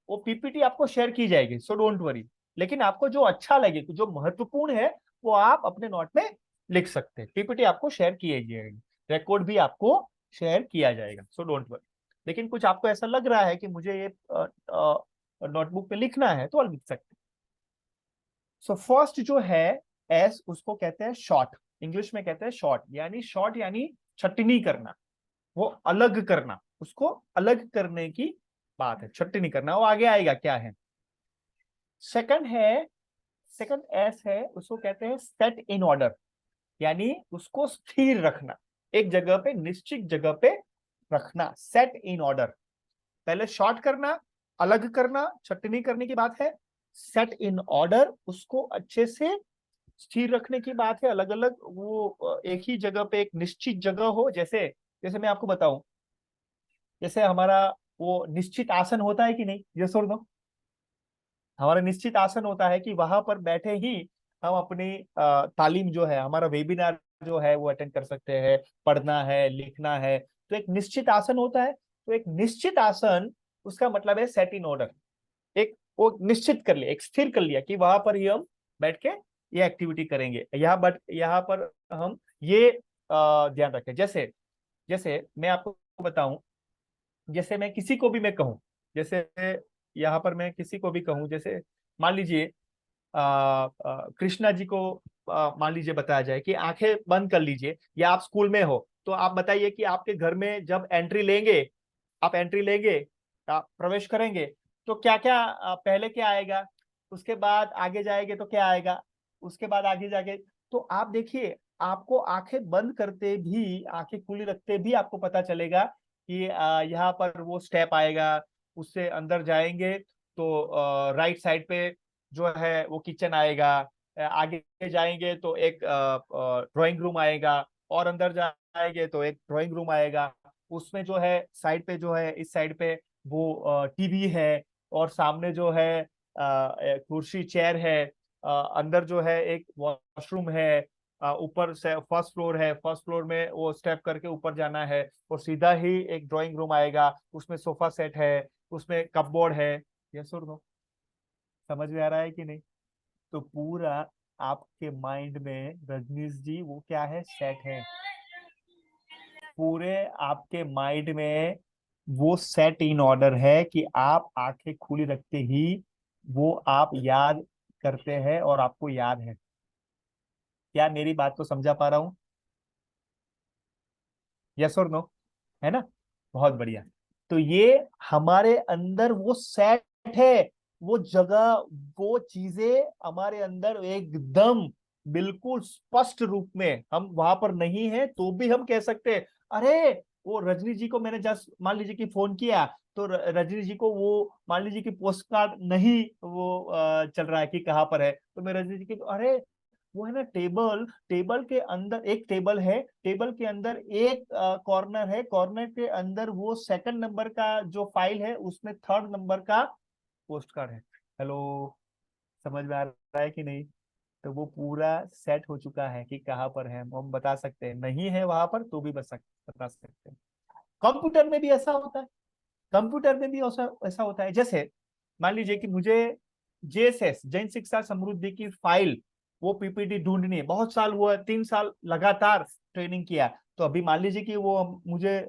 वो पीपीटी आपको शेयर की जाएगी, सो डोंट वरी। लेकिन आपको जो अच्छा लगे, जो महत्वपूर्ण है, वो आप अपने नोट में लिख सकते हैं। पीपीटी आपको शेयर की जाएगी, रिकॉर्ड भी आपको शेयर किया जाएगा, सो डोंट वरी। लेकिन कुछ आपको ऐसा लग रहा है कि मुझे ये नोटबुक पे लिखना है, तो आप लिख सकते हैं। सो फर्स्ट जो है एस, उसको कहते हैं शॉर्ट, इंग्लिश में कहते हैं शॉर्ट, यानी शॉर्ट यानी छटनी करना, वो अलग करना, उसको अलग करने की बात है, छटनी करना। वो आगे आएगा क्या है। सेकंड है, सेकंड एस है, उसको कहते हैं सेट इन ऑर्डर, यानी उसको स्थिर रखना, एक जगह पे, निश्चित जगह पे रखना, सेट इन ऑर्डर। पहले शॉर्ट करना, अलग करना, छटनी करने की बात है। सेट इन ऑर्डर, उसको अच्छे से स्थिर रखने की बात है, अलग अलग वो एक ही जगह पे, एक निश्चित जगह हो। जैसे जैसे मैं आपको बताऊं, जैसे हमारा वो निश्चित आसन होता है कि नहीं, ये सुन दो। हमारा निश्चित आसन होता है कि वहां पर बैठे ही हम अपनी तालीम जो है, हमारा वेबिनार जो है वो अटेंड कर सकते हैं, पढ़ना है, लिखना है, तो एक निश्चित आसन होता है। तो एक निश्चित आसन, उसका मतलब है सेट इन ऑर्डर, एक वो निश्चित कर लिया, एक स्थिर कर लिया कि वहां पर ही हम बैठ के ये एक्टिविटी करेंगे, यहाँ बट यहाँ पर हम ये ध्यान रखें। जैसे जैसे मैं आपको बताऊं, जैसे मैं किसी को भी मैं कहूं, जैसे यहाँ पर मैं किसी को भी कहूं, जैसे मान लीजिए कृष्णा जी को मान लीजिए बताया जाए कि आंखें बंद कर लीजिए, या आप स्कूल में हो तो आप बताइए कि आपके घर में जब एंट्री लेंगे, आप एंट्री लेंगे, आप प्रवेश करेंगे, तो क्या क्या पहले क्या आएगा, उसके बाद आगे जाएंगे तो क्या आएगा, उसके बाद आगे जाके, तो आप देखिए आपको आंखें बंद करते भी, आंखें खुली रखते भी आपको पता चलेगा कि यहाँ पर वो स्टेप आएगा, उससे अंदर जाएंगे तो राइट साइड पे जो है वो किचन आएगा, आगे जाएंगे तो एक ड्राइंग रूम आएगा, और अंदर जाएंगे तो एक ड्राइंग रूम आएगा। उसमें जो है साइड पे, जो है इस साइड पे वो टीवी है, और सामने जो है कुर्सी चेयर है, अंदर जो है एक वॉशरूम है, ऊपर से फर्स्ट फ्लोर है, फर्स्ट फ्लोर में वो स्टेप करके ऊपर जाना है, और सीधा ही एक ड्राइंग रूम आएगा, उसमें सोफा सेट है, उसमें कपबोर्ड है। यस और नो? समझ में आ रहा है कि नहीं? तो पूरा आपके माइंड में रजनीश जी वो क्या है, सेट है। पूरे आपके माइंड में वो सेट इन ऑर्डर है कि आप आंखें खुली रखते ही वो आप याद करते हैं और आपको याद है। क्या मेरी बात को समझा पा रहा हूं? यस और नो? है ना? बहुत बढ़िया। तो ये हमारे अंदर वो सेट है, वो जगह, वो चीजें हमारे अंदर एकदम बिल्कुल स्पष्ट रूप में, हम वहां पर नहीं है तो भी हम कह सकते हैं, अरे वो रजनी जी को मैंने जस्ट मान लीजिए कि फोन किया, तो रजनी जी को वो मान लीजिए कि पोस्ट कार्ड नहीं वो चल रहा है कि कहाँ पर है, तो मैं रजनी जी की, अरे वो है ना टेबल, टेबल के अंदर एक टेबल है, टेबल के अंदर एक कॉर्नर है, कॉर्नर के अंदर वो सेकंड नंबर का जो फाइल है उसमें थर्ड नंबर का पोस्ट कार्ड है। हेलो, समझ में आ रहा है कि नहीं? तो वो पूरा सेट हो चुका है कि कहाँ पर है, हम बता सकते हैं, नहीं है वहां पर तो भी बता सकते हैं। कंप्यूटर में भी ऐसा होता है, कंप्यूटर में भी ऐसा ऐसा होता है। जैसे मान लीजिए कि मुझे जेएसएस, जैन शिक्षा समृद्धि की फाइल, वो पीपीटी ढूंढनी है, बहुत साल हुआ, 3 साल लगातार ट्रेनिंग किया, तो अभी मान लीजिए कि वो मुझे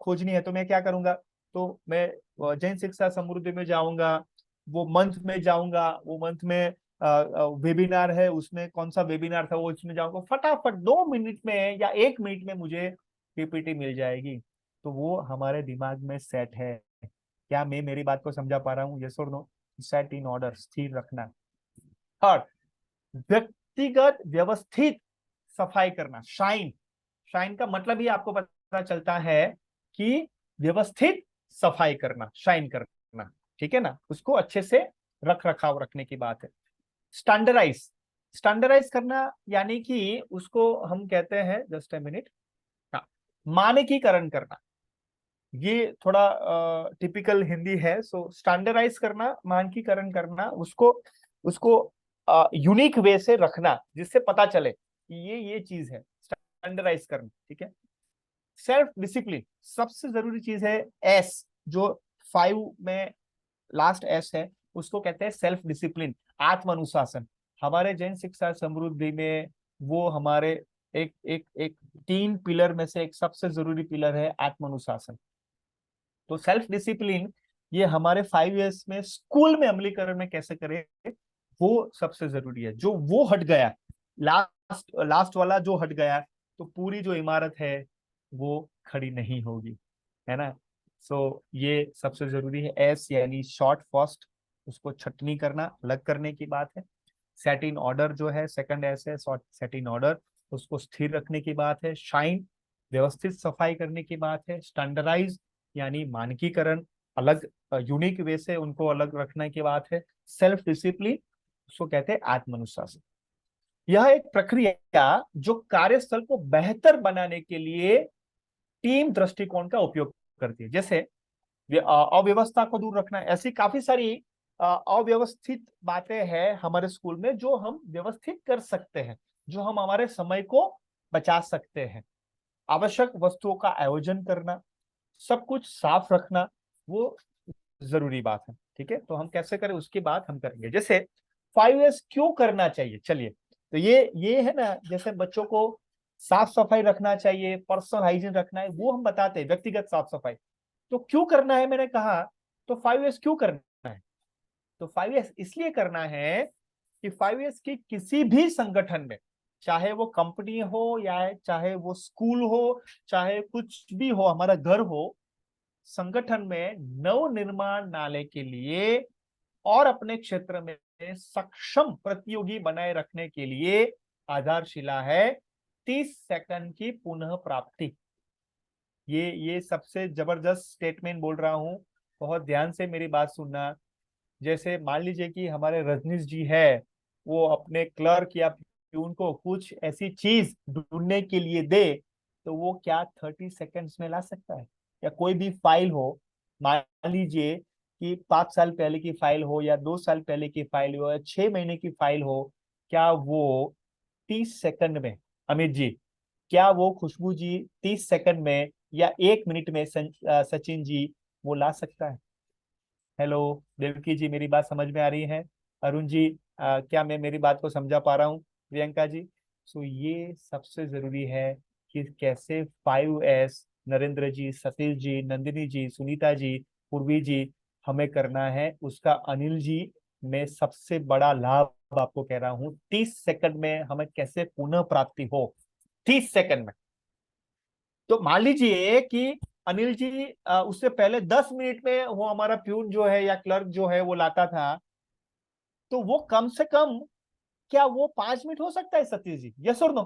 खोजनी है, तो मैं क्या करूंगा, तो मैं जैन शिक्षा समृद्धि में जाऊंगा, वो मंथ में जाऊंगा, वो मंथ में वेबिनार है, उसमें कौन सा वेबिनार था वो इसमें जाऊंगा, फटाफट 2 मिनट में या 1 मिनट में मुझे पीपीटी मिल जाएगी। तो वो हमारे दिमाग में सेट है। क्या मैं मेरी बात को समझा पा रहा हूँ? यस और नो? सेट इन ऑर्डर, स्थिर रखना। थर्ड, व्यक्तिगत व्यवस्थित सफाई करना। शाइन, शाइन का मतलब ही आपको पता चलता है कि व्यवस्थित सफाई करना, शाइन करना, ठीक है ना? उसको अच्छे से रख रखाव रखने की बात है। स्टैंडर्डाइज, स्टैंडर्डाइज करना यानी कि उसको हम कहते हैं, जस्ट ए मिनट, मानकीकरण करना। ये थोड़ा टिपिकल हिंदी है। सो स्टैंडर्डाइज करना, मानकीकरण करना, उसको उसको यूनिक वे से रखना जिससे पता चले कि ये चीज है, स्टैंडर्डाइज करना, ठीक है। सेल्फ डिसिप्लिन सबसे जरूरी चीज है। एस, जो 5 में लास्ट एस है, उसको कहते हैं सेल्फ डिसिप्लिन, आत्म अनुशासन। हमारे जैन शिक्षा समृद्धि में वो हमारे एक एक एक 3 पिलर में से एक सबसे जरूरी पिलर है आत्म अनुशासन। तो सेल्फ डिसिप्लिन ये हमारे 5 इयर्स में स्कूल में अमलीकरण में कैसे करें, वो सबसे जरूरी है। जो वो हट गया, लास्ट लास्ट वाला जो हट गया, तो पूरी जो इमारत है वो खड़ी नहीं होगी, है ना? सो ये सबसे जरूरी है। एस यानी शॉर्ट फर्स्ट, उसको छटनी करना, अलग करने की बात है। सेट इन ऑर्डर जो है, सेकंड एस है, सेट इन ऑर्डर, उसको स्थिर रखने की बात है। शाइन, व्यवस्थित सफाई करने की बात है। स्टैंडर्डाइज यानी मानकीकरण, अलग यूनिक वे से उनको अलग रखने की बात है। सेल्फ डिसिप्लिन, उसको कहते हैं आत्मानुशासन। यह एक प्रक्रिया जो कार्यस्थल को बेहतर बनाने के लिए टीम दृष्टिकोण का उपयोग करती है। जैसे अव्यवस्था को दूर रखना, ऐसी काफी सारी अव्यवस्थित बातें हैं हमारे स्कूल में जो हम व्यवस्थित कर सकते हैं, जो हम हमारे समय को बचा सकते हैं। आवश्यक वस्तुओं का आयोजन करना, सब कुछ साफ रखना, वो जरूरी बात है, ठीक है। तो हम कैसे करें उसकी बात हम करेंगे। जैसे 5S क्यों करना चाहिए, चलिए। तो ये है ना, जैसे बच्चों को साफ सफाई रखना चाहिए, पर्सनल हाइजीन रखना है, वो हम बताते हैं, व्यक्तिगत साफ सफाई। तो क्यों करना है, मैंने कहा, तो 5S क्यों करना है? तो 5S इसलिए करना है कि 5S की किसी भी संगठन में, चाहे वो कंपनी हो या चाहे वो स्कूल हो, चाहे कुछ भी हो, हमारा घर हो, संगठन में नव निर्माण नाले के लिए और अपने क्षेत्र में सक्षम प्रतियोगी बनाए रखने के लिए आधारशिला है 30 सेकंड की पुनः प्राप्ति। ये सबसे जबरदस्त स्टेटमेंट बोल रहा हूं, बहुत ध्यान से मेरी बात सुनना। जैसे मान लीजिए कि हमारे रजनीश जी है, वो अपने क्लर्क या प्यून को कुछ ऐसी चीज ढूंढने के लिए दे, तो वो क्या 30 सेकंड्स में ला सकता है? या कोई भी फाइल हो, मान लीजिए कि 5 साल पहले की फाइल हो या 2 साल पहले की फाइल हो या 6 महीने की फाइल हो, क्या वो 30 सेकंड में, अमित जी, क्या वो खुशबू जी 30 सेकंड में या 1 मिनट में सचिन जी वो ला सकता है? हेलो देवकी जी, मेरी बात समझ में आ रही है? अरुण जी, क्या मैं मेरी बात को समझा पा रहा हूँ? प्रियंका जी, सो ये सबसे जरूरी है कि कैसे 5S, नरेंद्र जी, सतीश जी, नंदिनी जी, सुनीता जी, पूर्वी जी, हमें करना है उसका। अनिल जी, मैं सबसे बड़ा लाभ आपको कह रहा हूँ, 30 सेकंड में हमें कैसे पुनः प्राप्ति हो, 30 सेकंड में। तो मान लीजिए कि अनिल जी उससे पहले 10 मिनट में वो हमारा प्यून जो है या क्लर्क जो है वो लाता था, तो वो कम से कम क्या वो 5 मिनट हो सकता है सतीश जी? यस और नो?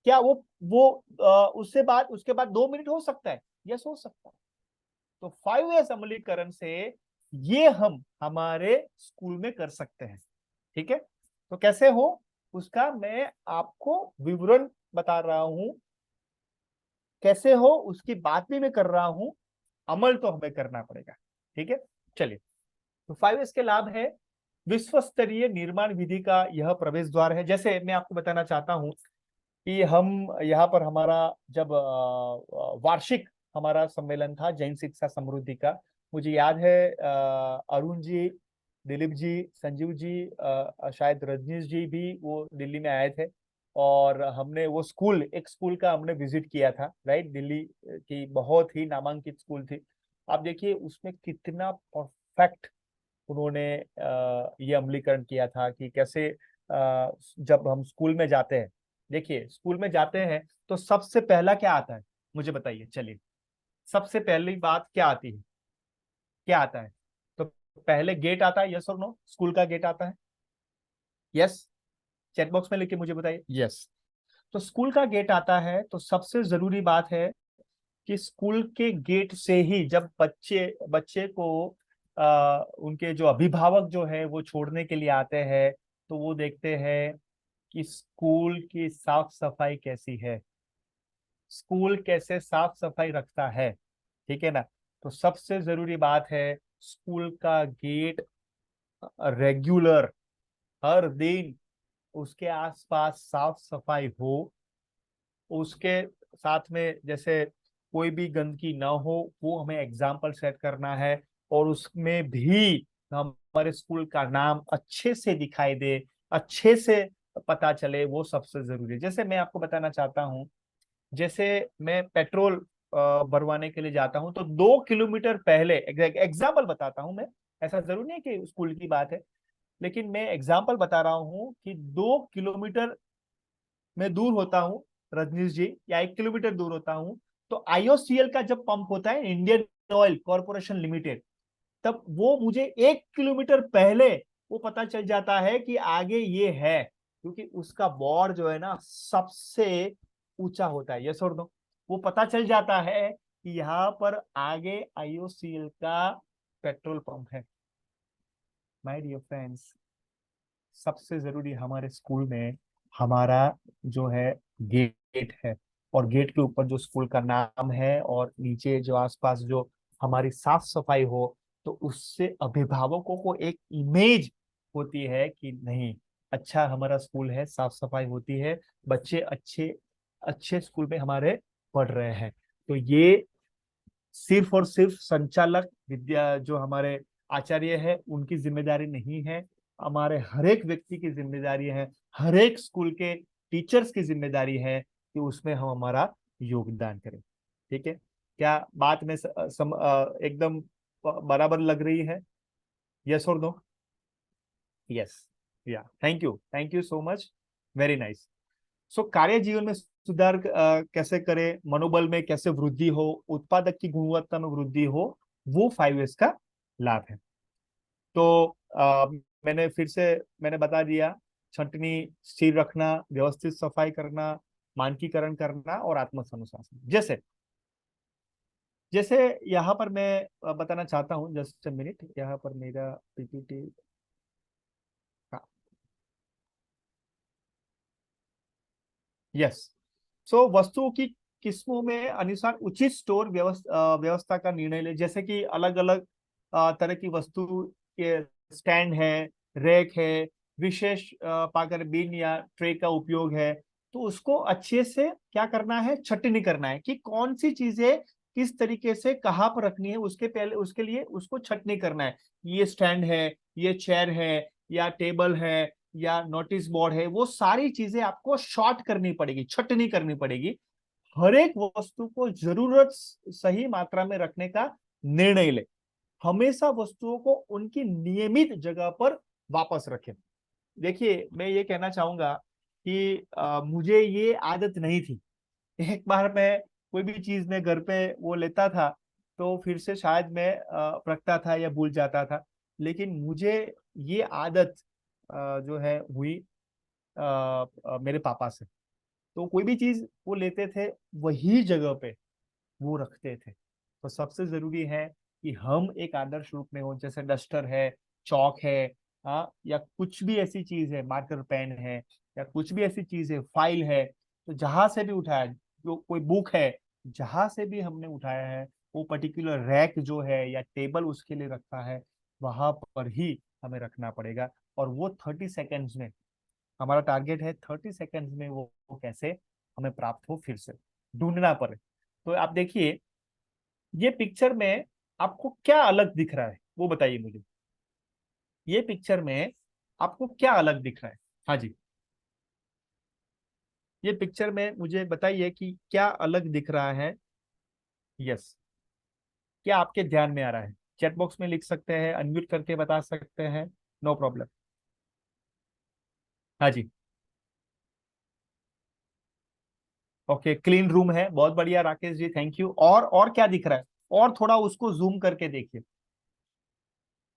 क्या वो उसके बाद 2 मिनट हो सकता है? यस, हो सकता है। तो 5S अमलीकरण से ये हम हमारे स्कूल में कर सकते हैं। ठीक है, तो कैसे हो उसका मैं आपको विवरण बता रहा हूं, कैसे हो उसकी बात भी मैं कर रहा हूं, अमल तो हमें करना पड़ेगा। ठीक है, चलिए। तो 5S के लाभ है, विश्व स्तरीय निर्माण विधि का यह प्रवेश द्वार है। जैसे मैं आपको बताना चाहता हूं कि हम यहाँ पर हमारा जब वार्षिक हमारा सम्मेलन था जैन शिक्षा समृद्धि का, मुझे याद है अरुण जी, दिलीप जी, संजीव जी, शायद रजनीश जी भी वो दिल्ली में आए थे, और हमने वो स्कूल, एक स्कूल का हमने विजिट किया था, राइट? दिल्ली की बहुत ही नामांकित स्कूल थी। आप देखिए उसमें कितना परफेक्ट उन्होंने ये अमलीकरण किया था कि कैसे जब हम स्कूल में जाते हैं, देखिए स्कूल में जाते हैं तो सबसे पहला क्या आता है मुझे बताइए, चलिए सबसे पहली बात क्या आती है, क्या आता है? तो पहले गेट आता है, यस और नो? स्कूल का गेट आता है, यस? चैट बॉक्स में लिख के मुझे बताइए, यस। तो स्कूल का गेट आता है, तो सबसे जरूरी बात है कि स्कूल के गेट से ही जब बच्चे बच्चे को उनके जो अभिभावक जो है वो छोड़ने के लिए आते हैं, तो वो देखते हैं कि स्कूल की साफ सफाई कैसी है, स्कूल कैसे साफ सफाई रखता है। ठीक है ना? तो सबसे जरूरी बात है स्कूल का गेट रेगुलर, हर दिन उसके आसपास साफ सफाई हो, उसके साथ में जैसे कोई भी गंदगी ना हो, वो हमें एग्जाम्पल सेट करना है, और उसमें भी हमारे स्कूल का नाम अच्छे से दिखाई दे, अच्छे से पता चले, वो सबसे जरूरी है। जैसे मैं आपको बताना चाहता हूँ, जैसे मैं पेट्रोल भरवाने के लिए जाता हूँ, तो 2 किलोमीटर पहले, एग्जाम्पल बताता हूँ मैं, ऐसा जरूरी नहीं कि स्कूल की बात है, लेकिन मैं एग्जाम्पल बता रहा हूँ कि 2 किलोमीटर मैं दूर होता हूँ रजनीश जी, या 1 किलोमीटर दूर होता हूँ, तो IOCL का जब पंप होता है, इंडियन ऑयल कॉर्पोरेशन लिमिटेड, तब वो मुझे 1 किलोमीटर पहले वो पता चल जाता है कि आगे ये है, क्योंकि उसका बोर्ड जो है ना सबसे ऊंचा होता है, यस और नो? वो पता चल जाता है कि यहाँ पर आगे IOCL का पेट्रोल पंप है। माय डियर फ्रेंड्स, सबसे जरूरी हमारे स्कूल में हमारा जो है गेट है, और गेट के ऊपर जो स्कूल का नाम है, और नीचे जो आसपास जो हमारी साफ सफाई हो, तो उससे अभिभावकों को एक इमेज होती है कि नहीं, अच्छा हमारा स्कूल है, साफ सफाई होती है, बच्चे अच्छे अच्छे स्कूल में हमारे पढ़ रहे हैं। तो ये सिर्फ और सिर्फ संचालक विद्या जो हमारे आचार्य है उनकी जिम्मेदारी नहीं है, हमारे हर एक व्यक्ति की जिम्मेदारी है, हर एक स्कूल के टीचर्स की जिम्मेदारी है कि उसमें हम हमारा योगदान करें। ठीक है, क्या बात में एकदम बराबर लग रही है? यस और नो? यस, या thank you so much, very nice. So कार्य जीवन में सुधार कैसे करें, मनोबल में कैसे वृद्धि हो, उत्पादक की गुणवत्ता में वृद्धि हो, वो 5S का लाभ है। तो मैंने फिर से मैंने बता दिया, छंटनी स्थिर रखना, व्यवस्थित सफाई करना, मानकीकरण करना और आत्मसनुशासन। जैसे जैसे यहाँ पर मैं बताना चाहता हूँ, जस्ट मिनट, यहाँ पर मेरा पीपीटी, यस। सो वस्तुओं की किस्मों में अनुसार उचित स्टोर व्यवस्था का निर्णय ले। जैसे कि अलग अलग तरह की वस्तु के स्टैंड है, रैक है, विशेष पाकर बिन या ट्रे का उपयोग है, तो उसको अच्छे से क्या करना है, छटनी करना है कि कौन सी चीजें किस तरीके से कहाँ पर रखनी है। उसके पहले उसके लिए उसको छटनी करना है। ये स्टैंड है, ये चेयर है, या टेबल है, या नोटिस बोर्ड है, वो सारी चीजें आपको शॉर्ट करनी पड़ेगी, छटनी करनी पड़ेगी। हर एक वस्तु को जरूरत सही मात्रा में रखने का निर्णय ले। हमेशा वस्तुओं को उनकी नियमित जगह पर वापस रखें। देखिए, मैं ये कहना चाहूंगा कि मुझे ये आदत नहीं थी। एक बार मैं कोई भी चीज में घर पे वो लेता था, तो फिर से शायद मैं रखता था या भूल जाता था। लेकिन मुझे ये आदत जो है हुई मेरे पापा से। तो कोई भी चीज वो लेते थे, वही जगह पे वो रखते थे। तो सबसे जरूरी है कि हम एक आदर्श रूप में हो। जैसे डस्टर है, चौक है, या कुछ भी ऐसी चीज है, मार्कर पेन है, या कुछ भी ऐसी चीज है, फाइल है, तो जहां से भी उठाया, जो कोई बुक है, जहां से भी हमने उठाया है, वो पर्टिकुलर रैक जो है या टेबल उसके लिए रखा है, वहां पर ही हमें रखना पड़ेगा। और वो 30 सेकेंड्स में, हमारा टारगेट है 30 सेकेंड्स में वो कैसे हमें प्राप्त हो, फिर से ढूंढना पड़े। तो आप देखिए, ये पिक्चर में आपको क्या अलग दिख रहा है, वो बताइए मुझे। ये पिक्चर में आपको क्या अलग दिख रहा है? हाँ जी, ये पिक्चर में मुझे बताइए कि क्या अलग दिख रहा है। यस, क्या आपके ध्यान में आ रहा है? चैट बॉक्स में लिख सकते हैं, अनम्यूट करके बता सकते हैं, नो प्रॉब्लम। हाँ जी, ओके, क्लीन रूम है, बहुत बढ़िया राकेश जी, थैंक यू। और क्या दिख रहा है? और थोड़ा उसको जूम करके देखिए।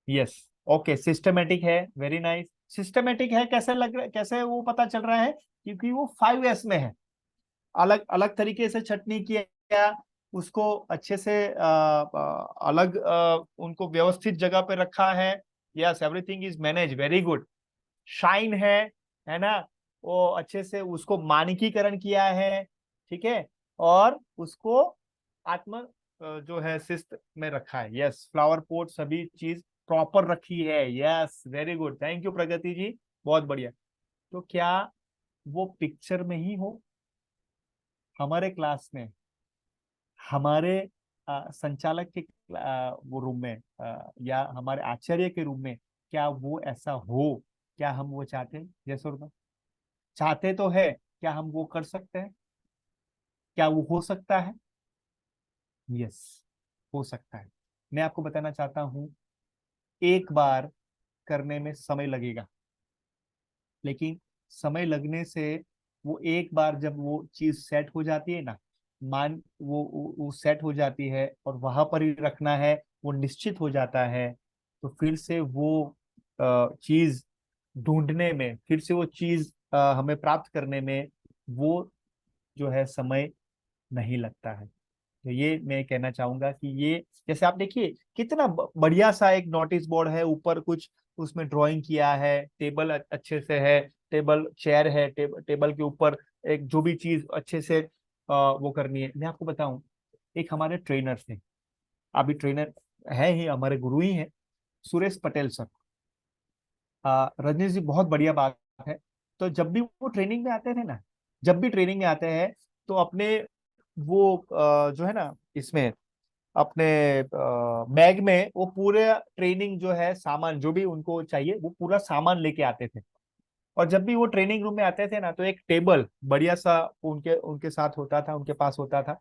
यस, ओके, सिस्टमेटिक है, वेरी नाइस। सिस्टमेटिक है, कैसे लग रहा है, कैसे वो पता चल रहा है? क्योंकि वो 5S में है। अलग अलग तरीके से छटनी किया, उसको अच्छे से अलग उनको व्यवस्थित जगह पे रखा है। Yes, everything is manage, very good. Shine है ना? वो अच्छे से उसको मानकीकरण किया है, ठीक है। और उसको आत्म जो है शिस्त में रखा है। यस, फ्लावर पोट सभी चीज प्रॉपर रखी है। Yes, very good, thank you Pragati ji, बहुत बढ़िया। तो क्या वो पिक्चर में ही हो, हमारे क्लास में, हमारे संचालक के वो रूम में, या हमारे आचार्य के रूम में, क्या वो ऐसा हो? क्या हम वो चाहते हैं? जैसे चाहते तो है, क्या हम वो कर सकते हैं? क्या वो हो सकता है? यस, हो सकता है। मैं आपको बताना चाहता हूं, एक बार करने में समय लगेगा, लेकिन समय लगने से वो एक बार जब वो चीज सेट हो जाती है ना, मान वो सेट हो जाती है और वहां पर ही रखना है, वो निश्चित हो जाता है, तो फिर से वो चीज ढूंढने में, फिर से वो चीज हमें प्राप्त करने में, वो जो है समय नहीं लगता है। तो ये मैं कहना चाहूंगा कि ये, जैसे आप देखिए कितना बढ़िया सा एक नोटिस बोर्ड है, ऊपर कुछ उसमें ड्राइंग किया है, टेबल अच्छे से है, टेबल चेयर है, टेबल के ऊपर एक जो भी चीज अच्छे से वो करनी है। मैं आपको बताऊं, एक हमारे ट्रेनर थे, अभी ट्रेनर है ही, हमारे गुरु ही हैं, सुरेश पटेल सर। रजनीश जी, बहुत बढ़िया बात है। तो जब भी वो ट्रेनिंग में आते थे ना, जब भी ट्रेनिंग में आते हैं, तो अपने वो जो है ना, इसमें अपने बैग में वो पूरे ट्रेनिंग जो है सामान, जो भी उनको चाहिए, वो पूरा सामान लेके आते थे। और जब भी वो ट्रेनिंग रूम में आते थे ना, तो एक टेबल बढ़िया सा उनके उनके साथ होता था, उनके पास होता था।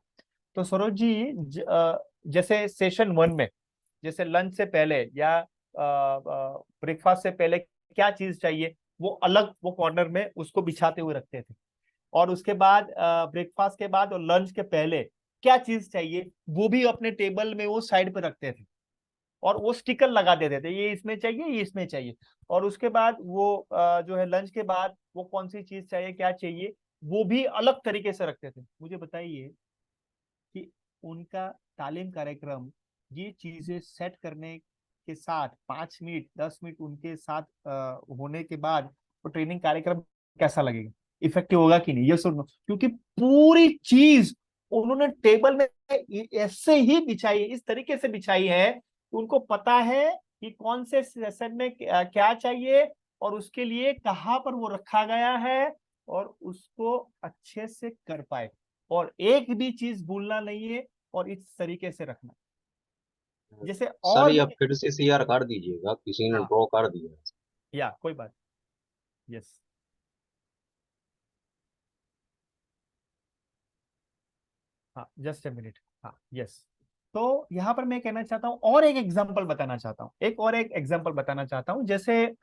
तो सरोज जी, जैसे सेशन 1 में, जैसे लंच से पहले या ब्रेकफास्ट से पहले क्या चीज चाहिए, वो अलग वो कॉर्नर में उसको बिछाते हुए रखते थे। और उसके बाद ब्रेकफास्ट के बाद और लंच के पहले क्या चीज चाहिए, वो भी अपने टेबल में वो साइड पे रखते थे। और वो स्टिकर लगा देते थे, ये इसमें चाहिए, ये इसमें चाहिए। और उसके बाद वो जो है लंच के बाद वो कौन सी चीज चाहिए, क्या चाहिए, वो भी अलग तरीके से रखते थे। मुझे बताइए कि उनका तालीम कार्यक्रम ये चीजें सेट करने के साथ 5 मिनट 10 मिनट उनके साथ होने के बाद वो ट्रेनिंग कार्यक्रम कैसा लगेगा, इफेक्टिव होगा कि नहीं, ये सुनो। क्योंकि पूरी चीज उन्होंने टेबल में ऐसे ही बिछाई है, इस तरीके से बिछाई है, उनको पता है कि कौन से सेशन में क्या चाहिए और उसके लिए कहाँ पर वो रखा गया है और उसको अच्छे से कर पाए, और एक भी चीज भूलना नहीं है और इस तरीके से रखना। जैसे सर और ये भी, आप फिर से शेयर कर दीजिएगा, किसी ने हाँ ड्रॉ कर दिया। या कोई बात, यस, हाँ जस्ट ए मिनट, हाँ यस। तो यहाँ पर मैं कहना चाहता हूँ और एक एग्जांपल बताना चाहता हूँ, एक एग्जांपल बताना चाहता हूँ। जैसे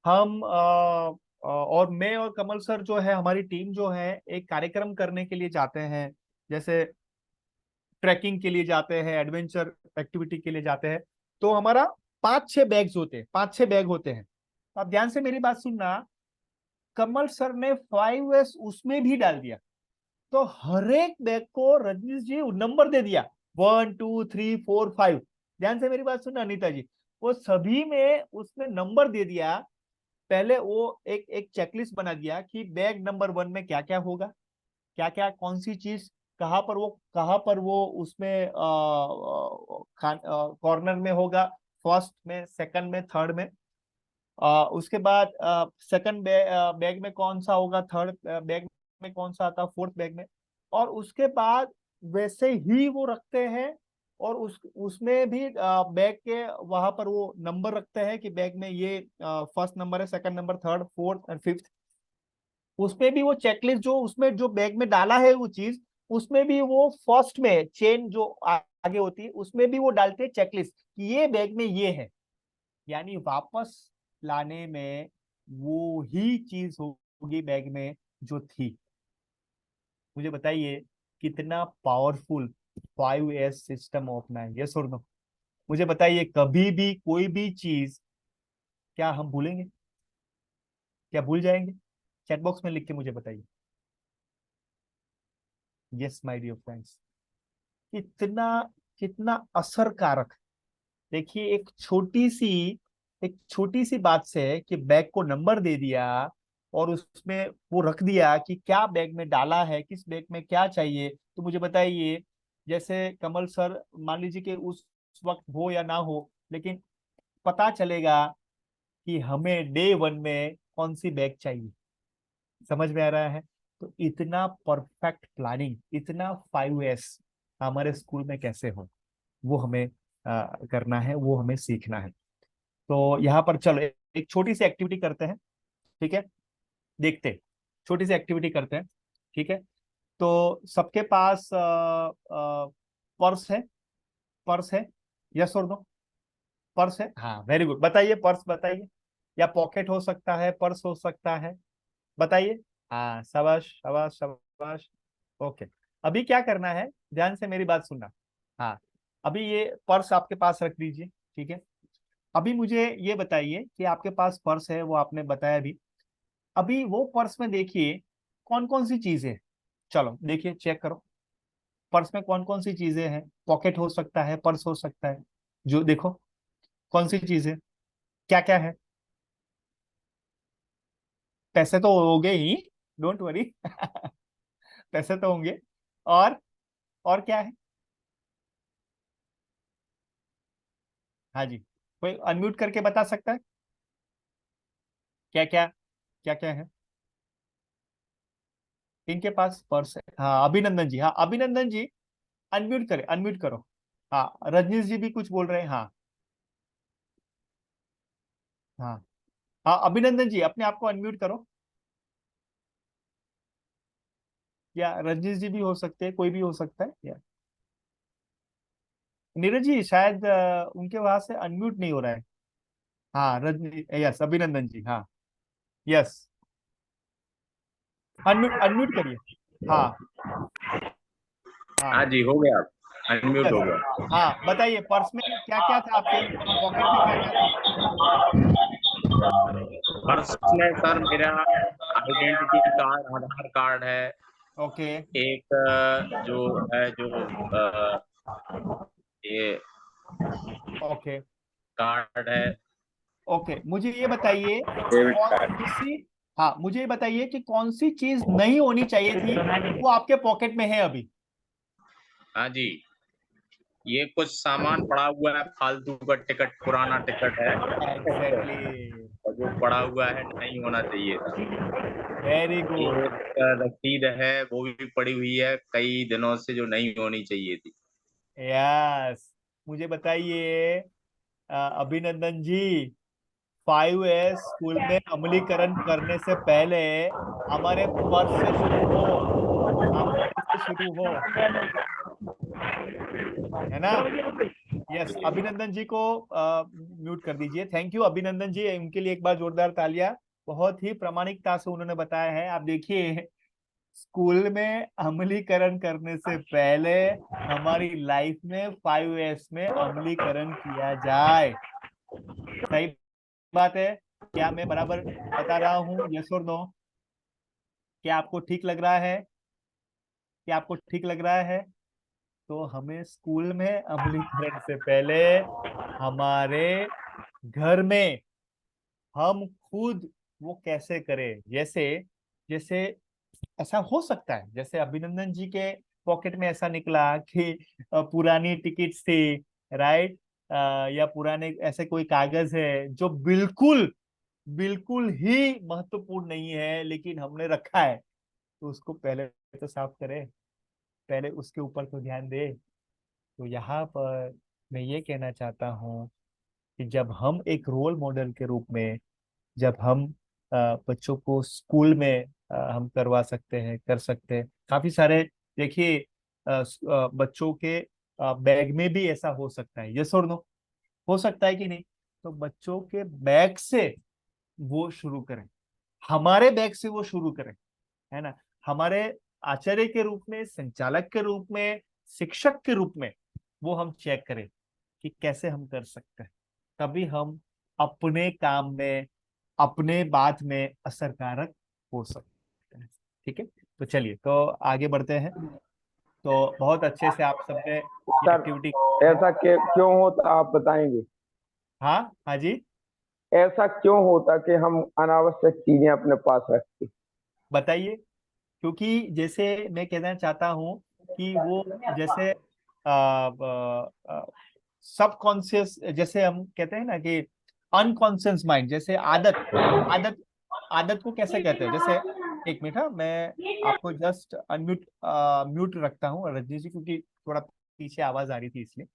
हम और मैं और कमल सर जो है, हमारी टीम जो है, एक कार्यक्रम करने के लिए जाते हैं, जैसे ट्रैकिंग के लिए जाते हैं, एडवेंचर एक्टिविटी के लिए जाते हैं। तो हमारा 5-6 बैग्स होते हैं, 5-6 बैग होते हैं। आप ध्यान से मेरी बात सुनना, कमल सर ने 5S उसमें भी डाल दिया। तो हर एक बैग को रजनीश जी नंबर दे दिया, 1 2 3 4 5। ध्यान से मेरी बात सुनना अनीता जी, वो सभी में उसने नंबर दे दिया। पहले वो एक एक चेकलिस्ट बना दिया कि बैग नंबर 1 में क्या क्या होगा, क्या क्या कौन सी चीज कहाँ पर वो उसमें कॉर्नर में होगा, फर्स्ट में, सेकंड में, थर्ड में। उसके बाद सेकंड बैग में कौन सा होगा, थर्ड बैग में कौन सा आता है, फोर्थ बैग में। और उसके बाद वैसे ही वो रखते हैं, और उसमें भी बैग के वहां पर वो नंबर रखते हैं कि बैग में ये फर्स्ट नंबर है, second number, third, fourth and fifth. उसमें भी वो चेकलिस्ट जो उसमें जो बैग में डाला है वो चीज, उसमें भी वो फर्स्ट में चेन जो आगे होती है उसमें भी वो डालते हैं चेकलिस्ट कि ये बैग में ये है। यानी वापस लाने में वो ही चीज होगी बैग में जो थी। मुझे बताइए कितना पावरफुल 5S सिस्टम अपना है, ये सुन लो। मुझे बताइए कभी भी कोई भी चीज क्या हम भूलेंगे, क्या भूल जाएंगे? चैट बॉक्स में लिख के मुझे बताइए। यस माय डियर फ्रेंड्स, कितना कितना असरकारक। देखिए एक छोटी सी बात से कि बैग को नंबर दे दिया और उसमें वो रख दिया कि क्या बैग में डाला है, किस बैग में क्या चाहिए। तो मुझे बताइए, जैसे कमल सर मान लीजिए कि उस वक्त हो या ना हो, लेकिन पता चलेगा कि हमें डे 1 में कौन सी बैग चाहिए। समझ में आ रहा है? तो इतना परफेक्ट प्लानिंग, इतना 5S हमारे स्कूल में कैसे हो, वो हमें करना है, वो हमें सीखना है। तो यहाँ पर चलो एक छोटी सी एक्टिविटी करते हैं, ठीक है? देखते हैं, छोटी सी एक्टिविटी करते हैं, ठीक है? तो सबके पास पर्स है, पर्स है, यस और नो? पर्स है, हाँ वेरी गुड। बताइए पर्स, बताइए, या पॉकेट हो सकता है, पर्स हो सकता है, बताइए। हाँ शाबाश शाबाश शाबाश, ओके। अभी क्या करना है, ध्यान से मेरी बात सुनना। हाँ, अभी ये पर्स आपके पास रख दीजिए, ठीक है? अभी मुझे ये बताइए कि आपके पास पर्स है, वो आपने बताया भी। अभी वो पर्स में देखिए कौन कौन सी चीजें हैं। चलो देखिए, चेक करो पर्स में कौन कौन सी चीजें हैं। पॉकेट हो सकता है, पर्स हो सकता है, जो देखो कौन सी चीजें, क्या क्या है। पैसे तो होंगे ही, डोंट वरी पैसे तो होंगे। और और क्या है? हाँ जी, कोई अनम्यूट करके बता सकता है क्या क्या, क्या क्या है इनके पास? पर्स है, हाँ अभिनंदन जी, हाँ अभिनंदन जी अनम्यूट करे, अनम्यूट करो। हाँ रजनीश जी भी कुछ बोल रहे हैं, हाँ हाँ हाँ अभिनंदन जी अपने आप को अनम्यूट करो, या रजनीश जी भी हो सकते हैं, कोई भी हो सकता है। या नीरज जी शायद उनके वहां से अनम्यूट नहीं हो रहा है। हाँ रजनी, यस अभिनंदन जी, हाँ यस, अनम्यूट अनम्यूट करिए। हाँ हाँ हाँ जी, हो गया, अनम्यूट यस, हो गया। हाँ बताइए पर्स में क्या क्या था आपके, पॉकेट में क्या क्या था? पर्स में सर मेरा आइडेंटिटी कार्ड, आधार कार्ड है। ओके एक जो है जो ये ओके कार्ड है, ओके, मुझे ये बताइए डेबिट कार्ड। कौन सी, हाँ मुझे ये बताइए कि कौन सी चीज नहीं होनी चाहिए थी वो आपके पॉकेट में है अभी। हाँ जी, ये कुछ सामान पड़ा हुआ है, फालतू का टिकट, पुराना टिकट है एग्जैक्टली, और जो पड़ा हुआ है नहीं होना चाहिए था। वेरी गुड, एक रसीद है, वो भी पड़ी हुई है कई दिनों से, जो नहीं होनी चाहिए थी। यस। मुझे बताइए अभिनंदन जी, 5S स्कूल में अमलीकरण करने से पहले हमारे पर्स से शुरू हो, हमारे से शुरू हो, है ना? यस, अभिनंदन जी को म्यूट कर दीजिए। थैंक यू अभिनंदन जी, उनके लिए एक बार जोरदार तालियां। बहुत ही प्रामाणिकता से उन्होंने बताया है। आप देखिए, स्कूल में अमलीकरण करने से पहले हमारी लाइफ में 5S में अमलीकरण किया जाए। सही बात है, क्या मैं बराबर बता रहा हूँ? यस और नो? क्या आपको ठीक लग रहा है? क्या आपको ठीक लग रहा है? तो हमें स्कूल में अमलीकरण से पहले हमारे घर में हम खुद वो कैसे करें। जैसे जैसे ऐसा हो सकता है, जैसे अभिनंदन जी के पॉकेट में ऐसा निकला कि पुरानी टिकट्स थी, राइट, या पुराने ऐसे कोई कागज है जो बिल्कुल बिल्कुल ही महत्वपूर्ण नहीं है लेकिन हमने रखा है, तो उसको पहले तो साफ करें, पहले उसके ऊपर तो ध्यान दे। तो यहाँ पर मैं ये कहना चाहता हूँ कि जब हम एक रोल मॉडल के रूप में, जब हम बच्चों को स्कूल में हम करवा सकते हैं, कर सकते हैं काफी सारे। देखिए बच्चों के बैग में भी ऐसा हो सकता है, यस और नो? हो सकता है कि नहीं? तो बच्चों के बैग से वो शुरू करें, हमारे बैग से वो शुरू करें, है ना? हमारे आचार्य के रूप में, संचालक के रूप में, शिक्षक के रूप में वो हम चेक करें कि कैसे हम कर सकते हैं। तभी हम अपने काम में, अपने बात में असरकारक हो सकते हैं। ठीक है, तो चलिए तो आगे बढ़ते हैं। तो बहुत अच्छे से आप सबने सर एक्टिविटी, ऐसा क्यों होता आप बताएंगे? हाँ हाँ जी, ऐसा क्यों होता कि हम अनावश्यक चीजें अपने पास रखते? बताइए। क्योंकि जैसे मैं कहना चाहता हूँ कि वो जैसे सबकॉन्शियस, जैसे हम कहते हैं ना कि अनकॉन्शियस माइंड, जैसे आदत, आदत आदत को कैसे कहते हैं? जैसे एक मिनट, हाँ, मैं आपको जस्ट अनम्यूट म्यूट रखता हूँ रजनी जी, क्योंकि थोड़ा पीछे आवाज आ रही थी इसलिए।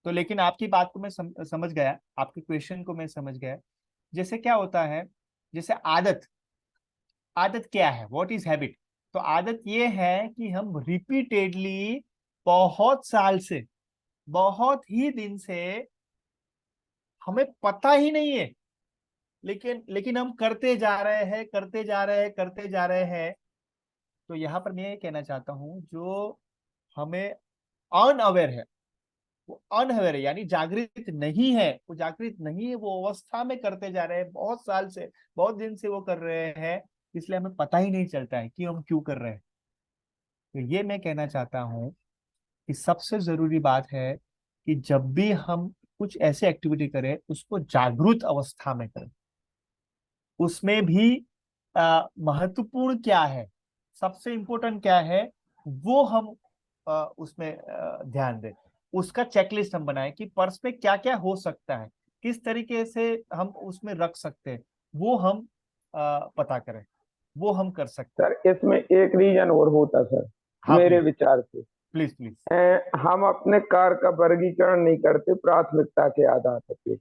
तो लेकिन आपकी बात को मैं समझ गया, आपके क्वेश्चन को मैं समझ गया। जैसे क्या होता है, जैसे आदत, आदत क्या है? What is habit? तो आदत ये है कि हम रिपीटेडली बहुत साल से, बहुत ही दिन से, हमें पता ही नहीं है, लेकिन हम करते जा रहे हैं, करते जा रहे हैं, करते जा रहे हैं। तो यहाँ पर मैं ये कहना चाहता हूँ, जो हमें अनअवेयर है, वो अनअवेयर है, यानी जागृत नहीं है, वो जागृत नहीं है, वो अवस्था में करते जा रहे हैं, बहुत साल से, बहुत दिन से वो कर रहे हैं, इसलिए हमें पता ही नहीं चलता है कि हम क्यों कर रहे हैं। तो ये मैं कहना चाहता हूँ कि सबसे जरूरी बात है कि जब भी हम कुछ ऐसे एक्टिविटी करें, उसको जागरूक अवस्था में करें। उसमें भी महत्वपूर्ण क्या है, सबसे इंपॉर्टेंट क्या है, वो हम उसमें ध्यान दें। उसका चेकलिस्ट हम बनाएं कि पर्स में क्या क्या हो सकता है, किस तरीके से हम उसमें रख सकते हैं, वो हम पता करें, वो हम कर सकते हैं। सर इसमें एक रीजन और होता सर, हाँ मेरे प्लीज विचार से। Please please. हम अपने कार का वर्गीकरण नहीं करते प्राथमिकता के आधार पर।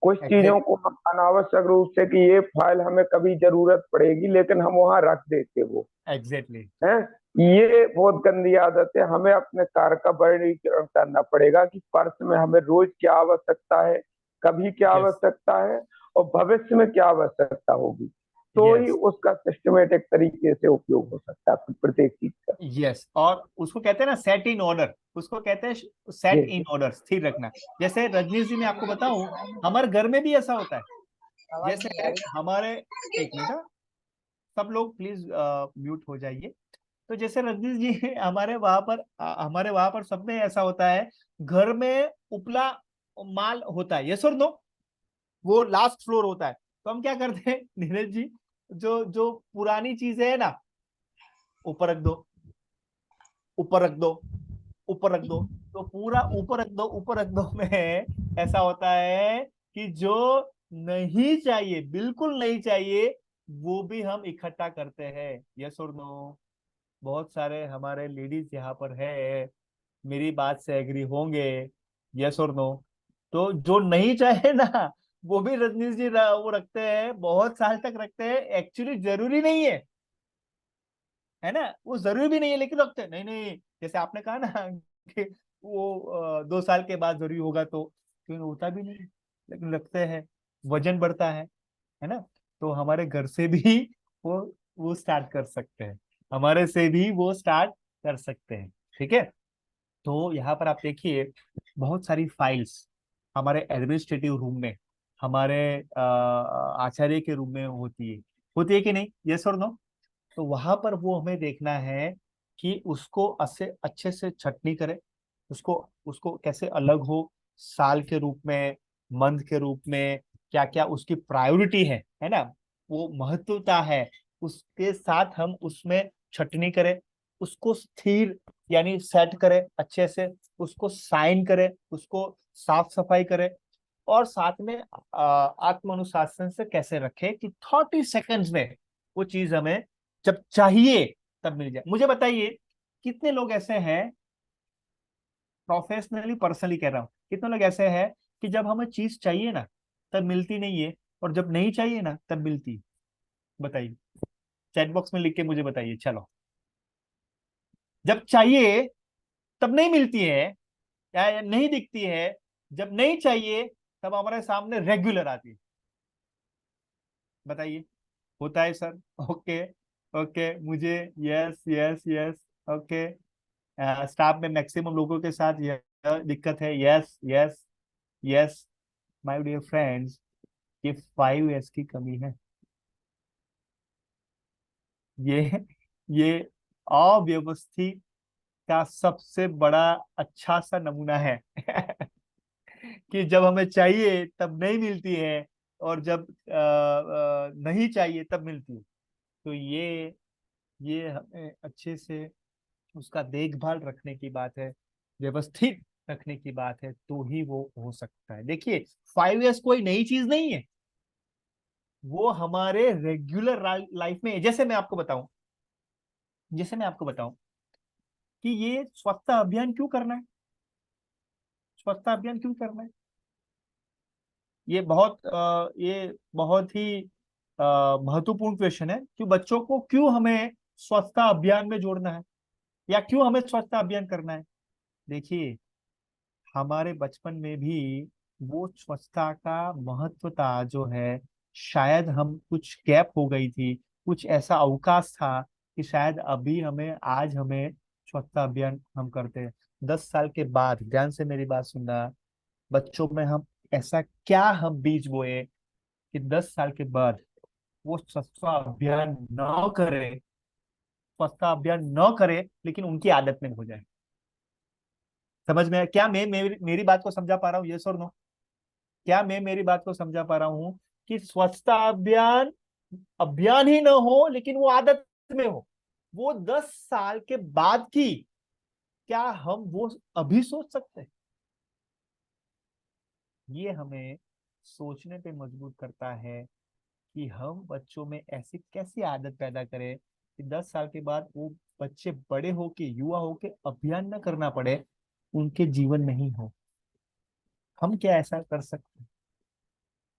कुछ चीजों को हम अनावश्यक रूप से कि ये फाइल हमें कभी जरूरत पड़ेगी, लेकिन हम वहां रख देते वो एग्जैक्टली। है। ये बहुत गंदी आदत है। हमें अपने कार का वर्गीकरण करना पड़ेगा कि पर्स में हमें रोज क्या आवश्यकता है, कभी क्या Yes. आवश्यकता है और भविष्य में क्या आवश्यकता होगी, तो Yes. ही उसका सिस्टमेटिक तरीके से उपयोग हो सकता है प्रत्येक चीज का। यस, और उसको कहते हैं ना सेट इन ऑर्डर, उसको कहते हैं सेट जी। इन ऑर्डर, स्थिर रखना। जैसे रजनीश जी, मैं आपको बताऊं, हमारे घर में भी ऐसा होता है। जैसे हमारे, एक मिनट, सब लोग प्लीज म्यूट हो जाइए। तो जैसे रजनीश जी हमारे वहां पर सब में ऐसा होता है, घर में उपला माल होता है, यस और नो, वो लास्ट फ्लोर होता है। तो हम क्या करते हैं नीरज जी, जो जो पुरानी चीजें है ना, ऊपर रख दो, ऊपर रख दो, ऊपर रख दो, तो पूरा ऊपर रख दो, ऊपर रख दो में ऐसा होता है कि जो नहीं चाहिए, बिल्कुल नहीं चाहिए, वो भी हम इकट्ठा करते हैं, यस और नो। बहुत सारे हमारे लेडीज यहाँ पर है, मेरी बात से एग्री होंगे, यस और नो। तो जो नहीं चाहे ना, वो भी रजनीश जी वो रखते हैं, बहुत साल तक रखते हैं, एक्चुअली जरूरी नहीं है ना, वो जरूरी भी नहीं है, लेकिन रखते हैं। नहीं नहीं, जैसे आपने कहा ना कि वो 2 साल के बाद जरूरी होगा, तो क्यों होता भी नहीं है, लेकिन रखते हैं, वजन बढ़ता है ना। तो हमारे घर से भी वो वो स्टार्ट कर सकते हैं, हमारे से भी वो स्टार्ट कर सकते हैं, ठीक है। तो यहाँ पर आप देखिए, बहुत सारी फाइल्स हमारे एडमिनिस्ट्रेटिव रूम में, हमारे आचार्य के रूम में होती है कि नहीं, यस और नो। तो वहां पर वो हमें देखना है कि उसको अच्छे से छटनी करे, उसको उसको कैसे अलग हो, साल के रूप में, मंथ के रूप में, क्या क्या उसकी प्रायोरिटी है ना, वो महत्वता है, उसके साथ हम उसमें छटनी करें, उसको स्थिर यानी सेट करें अच्छे से, उसको साइन करें, उसको साफ सफाई करें, और साथ में आत्म अनुशासन से कैसे रखें कि 30 सेकंड्स में वो चीज हमें जब चाहिए तब मिल जाए। मुझे बताइए, कितने लोग ऐसे हैं, प्रोफेशनली पर्सनली कह रहा हूं, कितने लोग ऐसे हैं कि जब हमें चीज चाहिए ना तब मिलती नहीं है, और जब नहीं चाहिए ना तब मिलती है? बताइए, चैट बॉक्स में लिख के मुझे बताइए। चलो, जब चाहिए तब नहीं मिलती है, या नहीं दिखती है, जब नहीं चाहिए तब हमारे सामने रेगुलर आती है। बताइए, होता है सर? ओके, ओके, मुझे yes yes yes, okay. Staff में मैक्सिमम लोगों के साथ यह दिक्कत है, yes yes yes. My dear friends, ये 5 S की कमी है, ये ये अव्यवस्थित का सबसे बड़ा अच्छा सा नमूना है कि जब हमें चाहिए तब नहीं मिलती है, और जब नहीं चाहिए तब मिलती है। तो ये हमें अच्छे से उसका देखभाल रखने की बात है, व्यवस्थित रखने की बात है, तो ही वो हो सकता है। देखिए, 5S कोई नई चीज नहीं है, वो हमारे रेगुलर लाइफ में, जैसे मैं आपको बताऊं कि ये स्वच्छता अभियान क्यों करना है, स्वच्छता अभियान क्यों करना है, ये बहुत ही महत्वपूर्ण क्वेश्चन है कि बच्चों को क्यों हमें स्वच्छता अभियान में जोड़ना है, या क्यों हमें स्वच्छता अभियान करना है। देखिए, हमारे बचपन में भी वो स्वच्छता का महत्वता जो है, शायद हम कुछ गैप हो गई थी, कुछ ऐसा अवकाश था कि शायद आज हमें स्वच्छता अभियान हम करते हैं। 10 साल के बाद, ध्यान से मेरी बात सुनना, बच्चों में हम ऐसा क्या हम बीज बोए कि 10 साल के बाद वो स्वच्छता अभियान न करे, स्वच्छता अभियान न करे, लेकिन उनकी आदत में हो जाए। समझ में क्या मेरी बात को समझा पा रहा हूँ, यस और नो? क्या मैं मेरी बात को समझा पा रहा हूँ कि स्वच्छता अभियान अभियान ही ना हो, लेकिन वो आदत में हो, वो 10 साल के बाद की, क्या हम वो अभी सोच सकते हैं? ये हमें सोचने पे मजबूर करता है कि हम बच्चों में ऐसी कैसी आदत पैदा करें कि 10 साल के बाद वो बच्चे बड़े होके, युवा होके अभियान न करना पड़े, उनके जीवन नहीं हो। हम क्या ऐसा कर सकते हैं?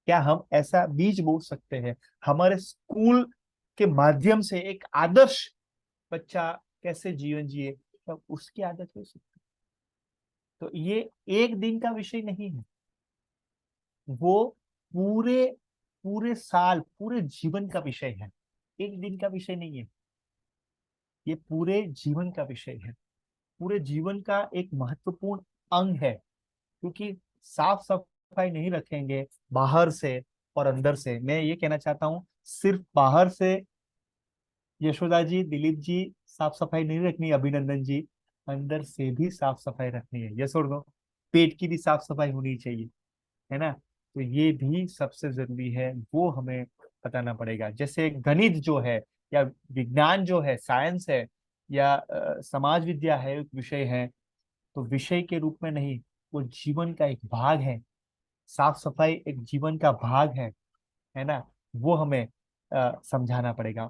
क्या हम ऐसा बीज बो सकते हैं, हमारे स्कूल के माध्यम से एक आदर्श बच्चा कैसे जीवन जिए, तब उसकी आदत हो सकती है। तो ये एक दिन का विषय नहीं है, वो पूरे पूरे साल, पूरे जीवन का विषय है, एक दिन का विषय नहीं है, ये पूरे जीवन का विषय है, पूरे जीवन का एक महत्वपूर्ण अंग है। क्योंकि साफ सफाई नहीं रखेंगे बाहर से और अंदर से, मैं ये कहना चाहता हूँ, सिर्फ बाहर से यशोदा जी, दिलीप जी, साफ सफाई नहीं रखनी, अभिनंदन जी, अंदर से भी साफ सफाई रखनी है, यस और नो? पेट की भी साफ सफाई होनी चाहिए, है ना? तो ये भी सबसे जरूरी है, वो हमें बताना पड़ेगा। जैसे गणित जो है, या विज्ञान जो है, साइंस है, या समाज विद्या है, एक विषय है, तो विषय के रूप में नहीं, वो जीवन का एक भाग है। साफ सफाई एक जीवन का भाग है ना? वो हमें समझाना पड़ेगा।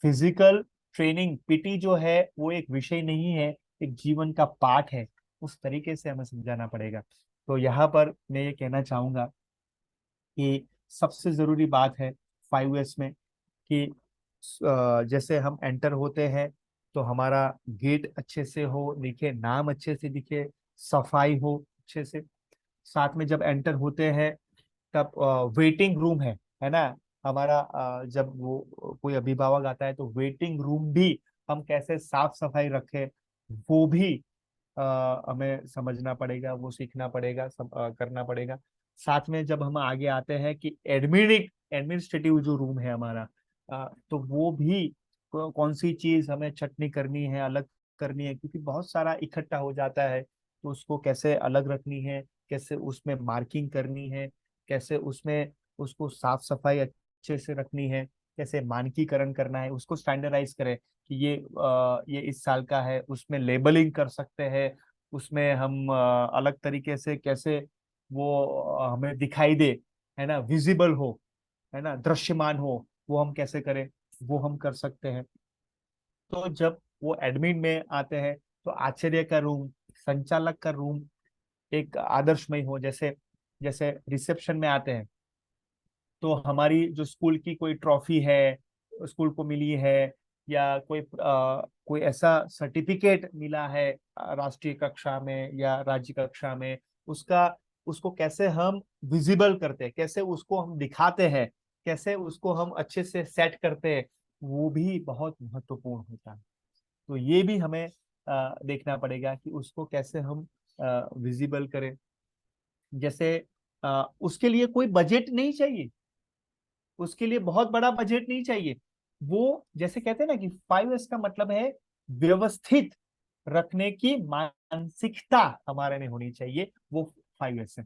फिजिकल ट्रेनिंग, पीटी जो है, वो एक विषय नहीं है, एक जीवन का पार्ट है, उस तरीके से हमें समझाना पड़ेगा। तो यहाँ पर मैं ये कहना चाहूंगा कि सबसे जरूरी बात है 5S में कि जैसे हम एंटर होते हैं तो हमारा गेट अच्छे से हो, दिखे, नाम अच्छे से दिखे, सफाई हो अच्छे से। साथ में जब एंटर होते हैं तब वेटिंग रूम है ना हमारा, जब वो कोई अभिभावक आता है तो वेटिंग रूम भी हम कैसे साफ सफाई रखें, वो भी हमें समझना पड़ेगा, वो सीखना पड़ेगा, करना पड़ेगा। साथ में जब हम आगे आते हैं कि एडमिनिस्ट्रेटिव जो रूम है हमारा, तो वो भी कौन सी चीज हमें छटनी करनी है, अलग करनी है, क्योंकि बहुत सारा इकट्ठा हो जाता है, तो उसको कैसे अलग रखनी है, कैसे उसमें मार्किंग करनी है, कैसे उसमें उसको साफ सफाई अच्छे से रखनी है, कैसे मानकीकरण करना है, उसको स्टैंडर्डाइज करें कि ये इस साल का है, उसमें लेबलिंग कर सकते हैं, उसमें हम अलग तरीके से कैसे वो हमें दिखाई दे, है ना, विजिबल हो, है ना, दृश्यमान हो, वो हम कैसे करें, वो हम कर सकते हैं। तो जब वो एडमिन में आते हैं तो आचार्य का रूम, संचालक का रूम एक आदर्शमय हो। जैसे जैसे रिसेप्शन में आते हैं तो हमारी जो स्कूल की कोई ट्रॉफी है, स्कूल को मिली है, या कोई ऐसा सर्टिफिकेट मिला है राष्ट्रीय कक्षा में या राज्य कक्षा में, उसका उसको कैसे हम विजिबल करते हैं, कैसे उसको हम दिखाते हैं, कैसे उसको हम अच्छे से सेट करते हैं, वो भी बहुत महत्वपूर्ण होता है। तो ये भी हमें देखना पड़ेगा कि उसको कैसे हम विजिबल करें। जैसे उसके लिए कोई बजट नहीं चाहिए, उसके लिए बहुत बड़ा बजट नहीं चाहिए। वो जैसे कहते हैं ना कि 5S का मतलब है व्यवस्थित रखने की मानसिकता हमारे में होनी चाहिए, वो 5S है।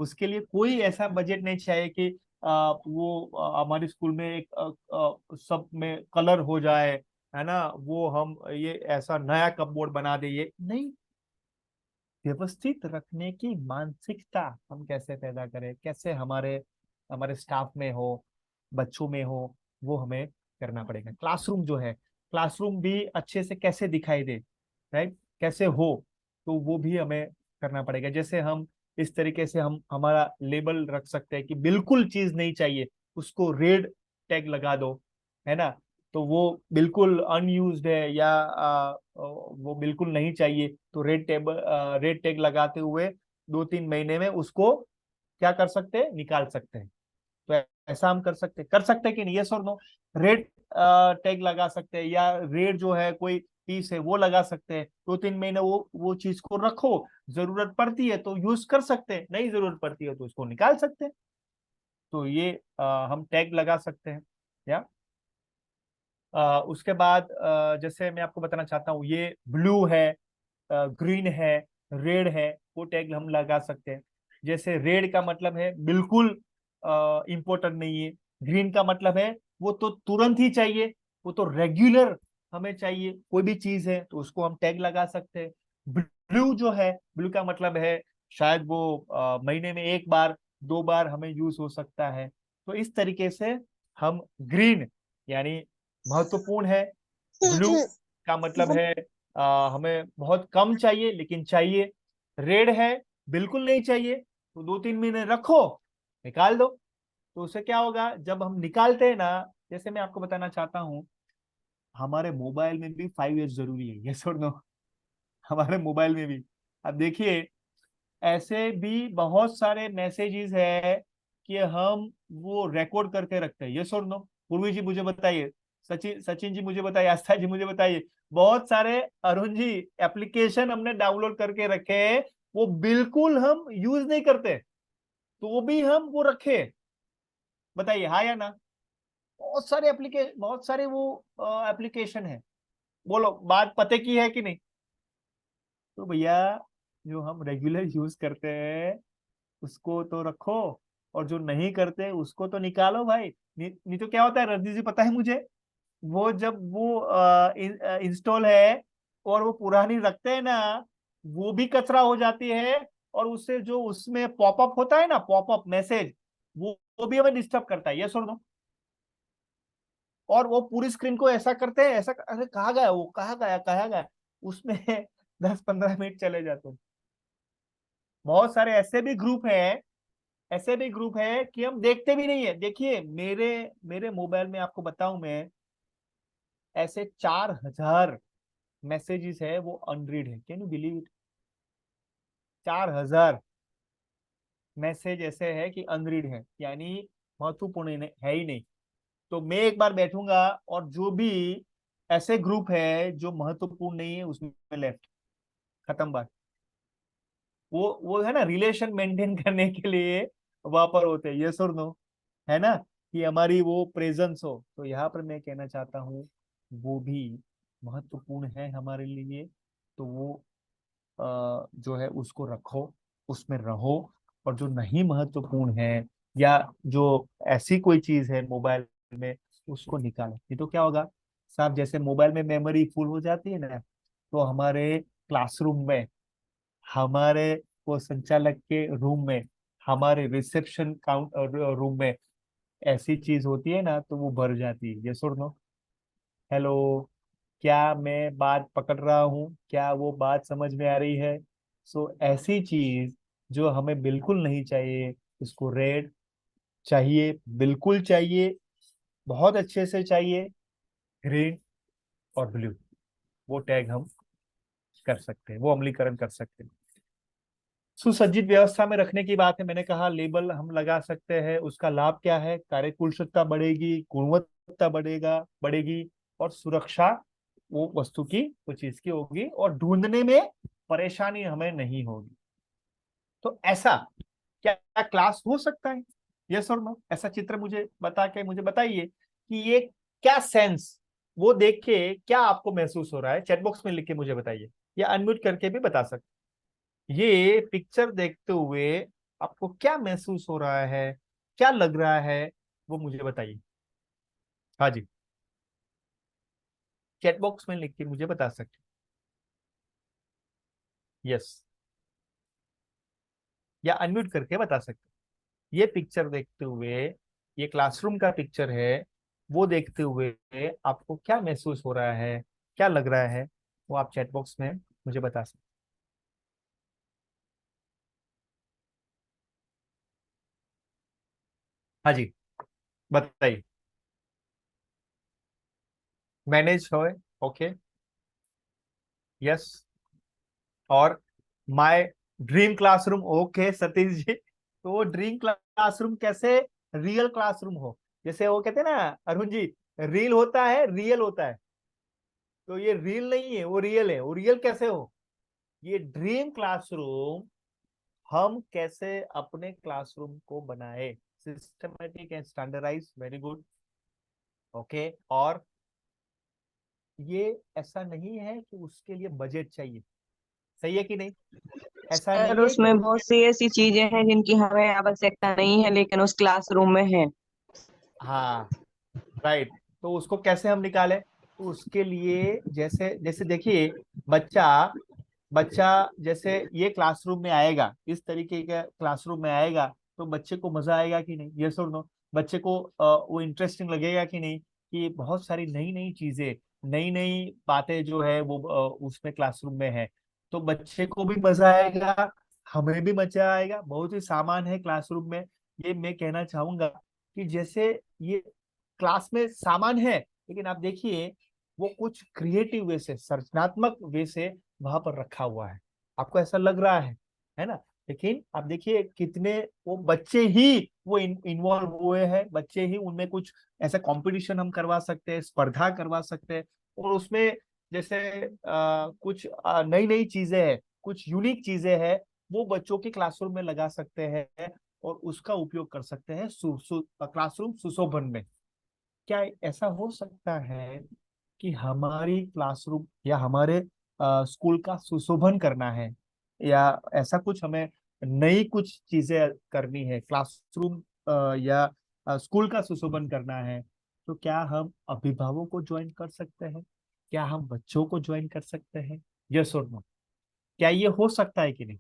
उसके लिए कोई ऐसा बजट नहीं चाहिए कि हमारे स्कूल में एक सब में कलर हो जाए, है ना, वो हम ये ऐसा नया कपबोर्ड बना दे, ये नहीं। व्यवस्थित रखने की मानसिकता हम कैसे पैदा करें, कैसे हमारे हमारे स्टाफ में हो, बच्चों में हो, वो हमें करना पड़ेगा। क्लासरूम जो है, क्लासरूम भी अच्छे से कैसे दिखाई दे, राइट, कैसे हो, तो वो भी हमें करना पड़ेगा। जैसे हम इस तरीके से हम हमारा लेबल रख सकते हैं कि बिल्कुल चीज नहीं चाहिए, उसको रेड टैग लगा दो, है ना, तो वो बिल्कुल अनयूज्ड है या वो बिल्कुल नहीं चाहिए, तो रेड टैग लगाते हुए 2-3 महीने में उसको क्या कर सकते हैं, निकाल सकते हैं। तो ऐसा हम कर सकते हैं कि नहीं, यस और नो? रेड टैग लगा सकते हैं, या रेड जो है कोई पीस है वो लगा सकते हैं। 2-3 महीने वो चीज को रखो, जरूरत पड़ती है तो यूज कर सकते हैं, नहीं जरूरत पड़ती है तो उसको निकाल सकते हैं। तो ये हम टैग लगा सकते हैं। या उसके बाद जैसे मैं आपको बताना चाहता हूँ, ये ब्लू है, ग्रीन है, रेड है, वो टैग हम लगा सकते हैं। जैसे रेड का मतलब है बिल्कुल इम्पोर्टेंट नहीं है, ग्रीन का मतलब है वो तो तुरंत ही चाहिए, वो तो रेगुलर हमें चाहिए, कोई भी चीज है तो उसको हम टैग लगा सकते हैं। ब्लू जो है, ब्लू का मतलब है शायद वो महीने में 1 बार 2 बार हमें यूज हो सकता है। तो इस तरीके से हम ग्रीन यानी महत्वपूर्ण है, ब्लू का मतलब है हमें बहुत कम चाहिए लेकिन चाहिए, रेड है बिल्कुल नहीं चाहिए तो 2-3 महीने रखो, निकाल दो। तो उससे क्या होगा, जब हम निकालते हैं ना, जैसे मैं आपको बताना चाहता हूँ, हमारे मोबाइल में भी 5S जरूरी है, यस और नो? हमारे मोबाइल में भी अब देखिए, ऐसे भी बहुत सारे मैसेजेस है कि हम वो रिकॉर्ड करके रखते हैं, यस और नो? पूर्वी जी मुझे बताइए, सचिन सचिन जी मुझे बताइए, आस्था जी मुझे बताइए, बहुत सारे, अरुण जी, एप्लीकेशन हमने डाउनलोड करके रखे हैं, वो बिल्कुल हम यूज नहीं करते, तो भी हम वो रखे। बताइए हाँ या ना? बहुत सारे वो एप्लीकेशन है। बोलो, बात पते की है कि नहीं? तो भैया जो हम रेगुलर यूज करते हैं उसको तो रखो, और जो नहीं करते उसको तो निकालो भाई। नहीं तो क्या होता है रजनी जी, पता है मुझे, वो जब वो इंस्टॉल है और वो पुरानी रखते हैं ना, वो भी कचरा हो जाती है। और उससे जो उसमें पॉपअप होता है ना, पॉपअप मैसेज, वो भी हमें डिस्टर्ब करता है, ये सुन लो। और वो पूरी स्क्रीन को ऐसा करते हैं, ऐसा अरे कहाँ गया वो, कहाँ गया कहाँ गया, उसमें 10-15 मिनट चले जाते हैं। बहुत सारे ऐसे भी ग्रुप है कि हम देखते भी नहीं है। देखिए मेरे मेरे मोबाइल में आपको बताऊं मैं, ऐसे 4000 मैसेजेस है वो अनरीड है। Can you believe it? 4000 message ऐसे है कि अनरीड है, यानी महत्वपूर्ण है ही नहीं। तो मैं एक बार बैठूंगा और जो भी ऐसे ग्रुप है जो महत्वपूर्ण नहीं है उसमें लेफ्ट, खत्म बात। वो है ना, रिलेशन मेंटेन करने के लिए वहां पर होते हैं, यस और नो, है ना, कि हमारी वो प्रेजेंस हो। तो यहाँ पर मैं कहना चाहता हूँ वो भी महत्वपूर्ण है हमारे लिए। तो वो जो है उसको रखो, उसमें रहो। और जो नहीं महत्वपूर्ण है या जो ऐसी कोई चीज है मोबाइल में, उसको निकालो। नहीं तो क्या होगा साहब, जैसे मोबाइल में मेमोरी फुल हो जाती है ना, तो हमारे क्लासरूम में, हमारे वो संचालक के रूम में, हमारे रिसेप्शन काउंट रूम में ऐसी चीज होती है ना, तो वो भर जाती है। ये सुन लो, हेलो, क्या मैं बात पकड़ रहा हूँ? क्या वो बात समझ में आ रही है? सो ऐसी चीज जो हमें बिल्कुल नहीं चाहिए, उसको रेड चाहिए, बिल्कुल चाहिए, बहुत अच्छे से चाहिए, ग्रीन और ब्लू, वो टैग हम कर सकते हैं, वो अमलीकरण कर सकते हैं। सुसज्जित व्यवस्था में रखने की बात है, मैंने कहा लेबल हम लगा सकते हैं। उसका लाभ क्या है? कार्यकुशलता बढ़ेगी, गुणवत्ता बढ़ेगी, और सुरक्षा वो वस्तु की, वो चीज की होगी, और ढूंढने में परेशानी हमें नहीं होगी। तो ऐसा क्या क्या क्लास हो सकता है? यस और नो, ऐसा चित्र मुझे बता के मुझे बताइए कि ये क्या सेंस, वो देख के क्या आपको महसूस हो रहा है, चैट बॉक्स में लिख के मुझे बताइए, या अनम्यूट करके भी बता सकते। ये पिक्चर देखते हुए आपको क्या महसूस हो रहा है, क्या लग रहा है, वो मुझे बताइए। हाँ जी, चैट बॉक्स में लिख के मुझे बता सकते। यस, या अनम्यूट करके बता सकते। ये पिक्चर देखते हुए, ये क्लासरूम का पिक्चर है, वो देखते हुए आपको क्या महसूस हो रहा है, क्या लग रहा है, वो आप चैट बॉक्स में मुझे बता सकते। हाँ जी, बताइए। मैनेज हो, ओके, यस। और my dream classroom, okay Satish ji. तो वो ड्रीम क्लासरूम कैसे रियल क्लासरूम हो? जैसे वो कहते हैं ना अरुण जी, रील होता है, रियल होता है। तो ये रील नहीं है, वो रियल है। वो रियल कैसे हो? ये ड्रीम क्लासरूम हम कैसे अपने क्लासरूम को बनाए, systematic and standardise, very good, okay. और ये ऐसा नहीं है कि उसके लिए बजट चाहिए, सही है कि नहीं? ऐसा सर नहीं है कि उसमें बहुत सी ऐसी चीजें हैं जिनकी हमें आवश्यकता नहीं है लेकिन उस क्लासरूम में है। हाँ, राइट। तो उसको कैसे हम निकालें? तो उसके लिए जैसे जैसे देखिए, बच्चा बच्चा जैसे ये क्लासरूम में आएगा, इस तरीके का क्लासरूम में आएगा, तो बच्चे को मजा आएगा कि नहीं, ये सुन लो। बच्चे को वो इंटरेस्टिंग लगेगा कि नहीं, कि बहुत सारी नई नई चीजें, नई नई बातें जो है वो उसमें क्लासरूम में है। तो बच्चे को भी मजा आएगा, हमें भी मजा आएगा। बहुत ही सामान है क्लासरूम में, ये मैं कहना चाहूंगा कि जैसे ये क्लास में सामान है, लेकिन आप देखिए वो कुछ क्रिएटिव वे से, सृजनात्मक वे से वहां पर रखा हुआ है। आपको ऐसा लग रहा है ना? लेकिन आप देखिए कितने वो बच्चे ही वो इन्वॉल्व हुए हैं, बच्चे ही उनमें कुछ ऐसा कंपटीशन हम करवा सकते हैं, स्पर्धा करवा सकते हैं। और उसमें जैसे कुछ नई नई चीजें हैं, कुछ यूनिक चीजें हैं, वो बच्चों के क्लासरूम में लगा सकते हैं और उसका उपयोग कर सकते हैं क्लासरूम सुशोभन में। क्या ऐसा हो सकता है कि हमारी क्लासरूम या हमारे स्कूल का सुशोभन करना है, या ऐसा कुछ हमें नई कुछ चीजें करनी है, क्लासरूम या स्कूल का सुशोभन करना है, तो क्या हम अभिभावकों को ज्वाइन कर सकते हैं? क्या हम बच्चों को ज्वाइन कर सकते हैं? यस और नो? क्या ये हो सकता है कि नहीं,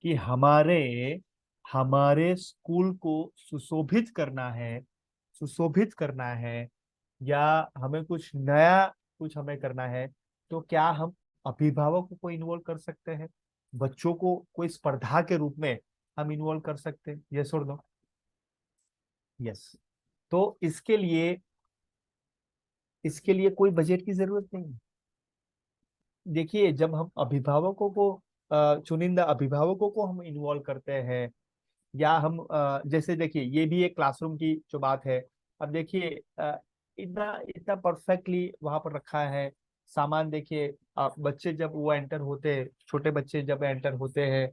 कि हमारे हमारे स्कूल को सुशोभित करना है, सुशोभित करना है, या हमें कुछ नया कुछ हमें करना है, तो क्या हम अभिभावकों को इन्वॉल्व कर सकते हैं? बच्चों को कोई स्पर्धा के रूप में हम इन्वॉल्व कर सकते हैं? यस और नो? यस। तो इसके लिए कोई बजट की जरूरत नहीं है। देखिए, जब हम अभिभावकों को चुनिंदा अभिभावकों को हम इन्वॉल्व करते हैं, या हम जैसे देखिए, ये भी एक क्लासरूम की जो बात है। अब देखिए, इतना इतना परफेक्टली वहां पर रखा है सामान। देखिए, बच्चे जब वो एंटर होते, छोटे बच्चे जब एंटर होते हैं,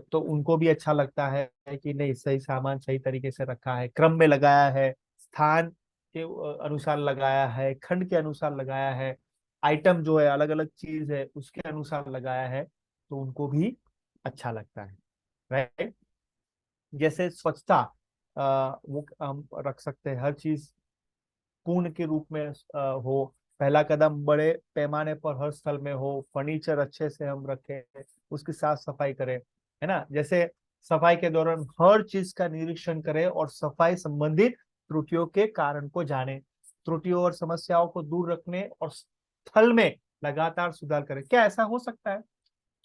तो उनको भी अच्छा लगता है कि नहीं, सही सामान सही तरीके से रखा है, क्रम में लगाया है, स्थान के अनुसार लगाया है, खंड के अनुसार लगाया है, आइटम जो है अलग अलग चीज है उसके अनुसार लगाया है, तो उनको भी अच्छा लगता है। राइट? जैसे स्वच्छता, वो हम रख सकते हैं, हर चीज पूर्ण के रूप में हो, पहला कदम बड़े पैमाने पर हर स्थल में हो, फर्नीचर अच्छे से हम रखें, उसकी साफ सफाई करें, है ना? जैसे सफाई के दौरान हर चीज का निरीक्षण करें और सफाई संबंधित त्रुटियों के कारण को जाने, त्रुटियों और समस्याओं को दूर रखने और स्थल में लगातार सुधार करें। क्या ऐसा हो सकता है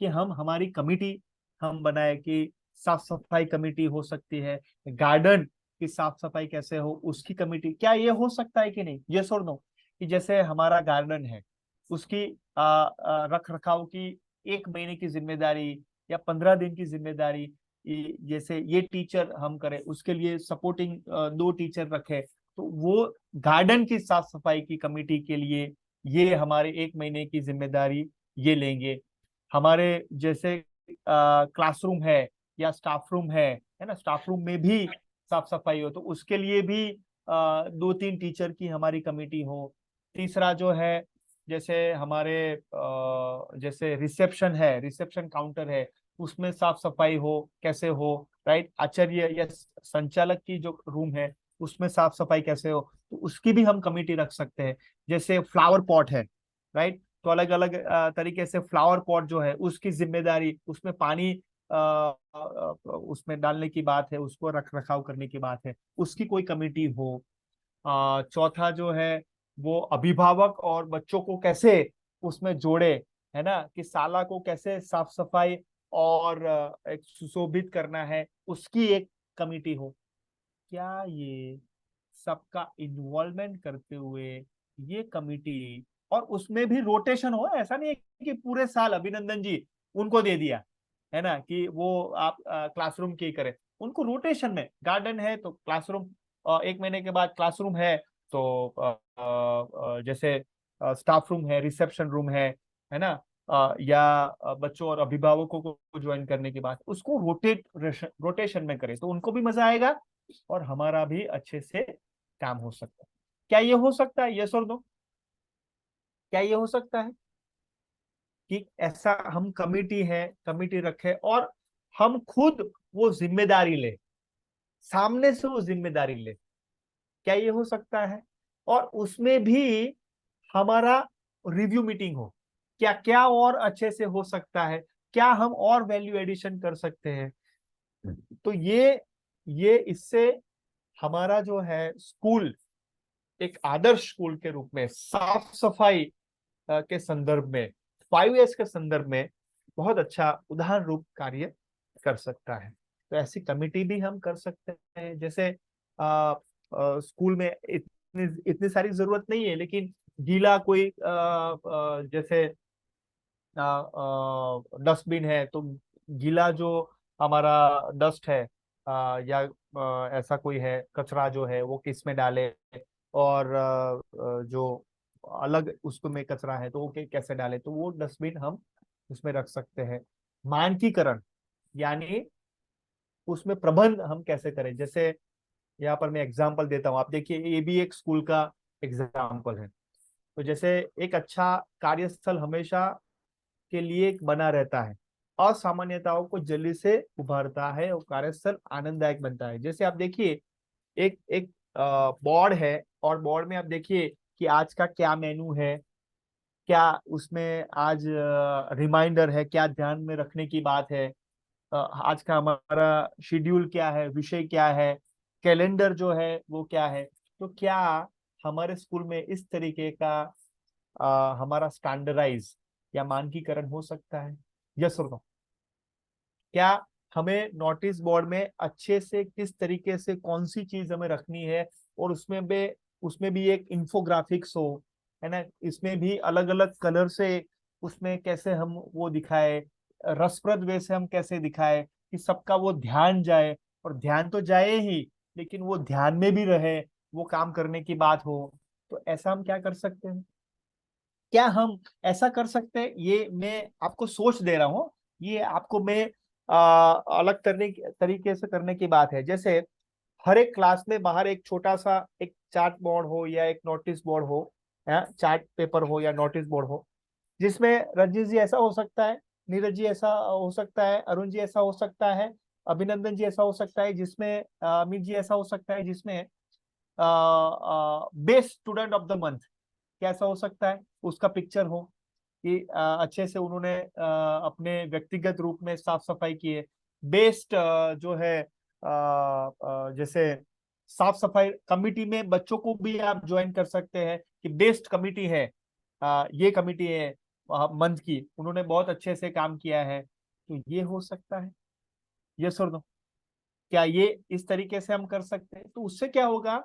कि हम हमारी कमिटी हम बनाए, कि साफ सफाई कमेटी हो सकती है, गार्डन की साफ सफाई कैसे हो उसकी कमेटी, क्या ये हो सकता है कि नहीं? यस और नो? कि जैसे हमारा गार्डन है, उसकी रख रखाव की 1 महीने की जिम्मेदारी या 15 दिन की जिम्मेदारी, जैसे ये टीचर हम करें, उसके लिए सपोर्टिंग 2 टीचर रखे, तो वो गार्डन की साफ सफाई की कमेटी के लिए ये हमारे 1 महीने की जिम्मेदारी ये लेंगे। हमारे जैसे क्लासरूम है या स्टाफ रूम है ना, स्टाफ रूम में भी साफ सफाई हो, तो उसके लिए भी 2-3 टीचर की हमारी कमेटी हो। तीसरा जो है, जैसे हमारे जैसे रिसेप्शन है, रिसेप्शन काउंटर है, उसमें साफ सफाई हो, कैसे हो, राइट? आचार्य या संचालक की जो रूम है उसमें साफ सफाई कैसे हो, तो उसकी भी हम कमेटी रख सकते हैं। जैसे फ्लावर पॉट है, राइट? तो अलग अलग तरीके से फ्लावर पॉट जो है उसकी जिम्मेदारी, उसमें पानी उसमें डालने की बात है, उसको रख रखाव करने की बात है, उसकी कोई कमेटी हो। चौथा जो है, वो अभिभावक और बच्चों को कैसे उसमें जोड़े, है ना, कि शाला को कैसे साफ सफाई और एक सुशोभित करना है, उसकी एक कमेटी हो। क्या ये सबका इन्वॉल्वमेंट करते हुए ये कमिटी, और उसमें भी रोटेशन हो, ऐसा नहीं है कि पूरे साल अभिनंदन जी उनको दे दिया, है ना, कि वो आप क्लासरूम की करें, उनको रोटेशन में, गार्डन है तो क्लासरूम, 1 महीने के बाद क्लासरूम है, तो जैसे स्टाफ रूम है, रिसेप्शन रूम है ना, या बच्चों और अभिभावकों को ज्वाइन करने के बाद उसको रोटेशन में करें, तो उनको भी मजा आएगा और हमारा भी अच्छे से काम हो सकता है। क्या ये हो सकता है? यस और नो? क्या ये हो सकता है कि ऐसा हम कमिटी रखे और हम खुद वो जिम्मेदारी ले, सामने से वो जिम्मेदारी ले? क्या ये हो सकता है? और उसमें भी हमारा रिव्यू मीटिंग हो, क्या क्या और अच्छे से हो सकता है, क्या हम और वैल्यू एडिशन कर सकते हैं? तो ये इससे हमारा जो है स्कूल एक आदर्श स्कूल के रूप में, साफ सफाई के संदर्भ में, 5S के संदर्भ में बहुत अच्छा उदाहरण रूप कार्य कर सकता है। तो ऐसी कमिटी भी हम कर सकते हैं। जैसे स्कूल में इतनी इतनी सारी जरूरत नहीं है, लेकिन गीला कोई जैसे डस्टबिन है, तो गीला जो हमारा डस्ट है, या ऐसा कोई है कचरा जो है वो किस में डाले, और जो अलग उसको में कचरा है तो वो कैसे डाले, तो वो डस्टबिन हम उसमें रख सकते हैं। मानकीकरण, यानी उसमें प्रबंध हम कैसे करें, जैसे यहाँ पर मैं एग्जाम्पल देता हूँ, आप देखिए ये भी एक स्कूल का एग्जाम्पल है। तो जैसे एक अच्छा कार्यस्थल हमेशा के लिए एक बना रहता है, असामान्यताओं को जल्दी से उभारता है और कार्यस्थल आनंददायक बनता है। जैसे आप देखिए एक एक बोर्ड है, और बोर्ड में आप देखिए कि आज का क्या मेनू है, क्या उसमें आज रिमाइंडर है, क्या ध्यान में रखने की बात है, आज का हमारा शेड्यूल क्या है, विषय क्या है, कैलेंडर जो है वो क्या है। तो क्या हमारे स्कूल में इस तरीके का हमारा स्टैंडर्डाइज या मानकीकरण हो सकता है? यस और नो? क्या हमें नोटिस बोर्ड में अच्छे से किस तरीके से कौन सी चीज हमें रखनी है, और उसमें भी एक इंफोग्राफिक्स हो, है ना, इसमें भी अलग अलग कलर से उसमें कैसे हम वो दिखाए, रसप्रद वे से हम कैसे दिखाए कि सबका वो ध्यान जाए, और ध्यान तो जाए ही लेकिन वो ध्यान में भी रहे, वो काम करने की बात हो। तो ऐसा हम क्या कर सकते हैं? क्या हम ऐसा कर सकते हैं? ये मैं आपको सोच दे रहा हूँ, ये आपको मैं अलग तरीके से करने की बात है। जैसे हर एक क्लास में बाहर एक छोटा सा एक चार्ट बोर्ड हो या एक नोटिस बोर्ड हो, या चार्ट पेपर हो या नोटिस बोर्ड हो, जिसमें रजनीश जी ऐसा हो सकता है, नीरज जी ऐसा हो सकता है, अरुण जी ऐसा हो सकता है, अभिनंदन जी ऐसा हो सकता है, जिसमें अमित जी ऐसा हो सकता है, जिसमें best student of the month कैसा हो सकता है, उसका पिक्चर हो कि अच्छे से उन्होंने अपने व्यक्तिगत रूप में साफ सफाई की है। बेस्ट जो है जैसे साफ सफाई कमिटी में बच्चों को भी आप ज्वाइन कर सकते हैं कि बेस्ट कमिटी है, ये कमिटी है मंथ की, उन्होंने बहुत अच्छे से काम किया है। तो ये हो सकता है, यस और नो? क्या ये इस तरीके से हम कर सकते हैं? तो उससे क्या होगा,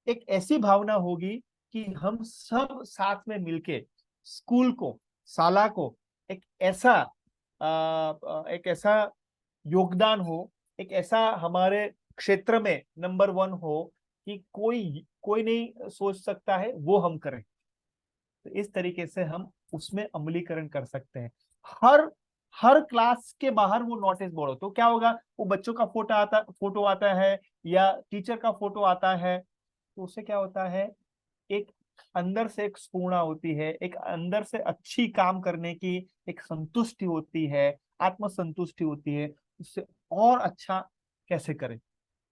एक ऐसी भावना होगी कि हम सब साथ में मिलके स्कूल को, शाला को एक ऐसा योगदान हो, एक ऐसा हमारे क्षेत्र में नंबर 1 हो कि कोई कोई नहीं सोच सकता है, वो हम करें। तो इस तरीके से हम उसमें अमलीकरण कर सकते हैं। हर हर क्लास के बाहर वो नोटिस बोर्ड हो, तो क्या होगा, वो बच्चों का फोटो आता है या टीचर का फोटो आता है, तो उससे क्या होता है, एक अंदर से एक स्फूर्णा होती है, एक अंदर से अच्छी काम करने की एक संतुष्टि होती है, आत्मसंतुष्टि होती है। उससे और अच्छा कैसे करें,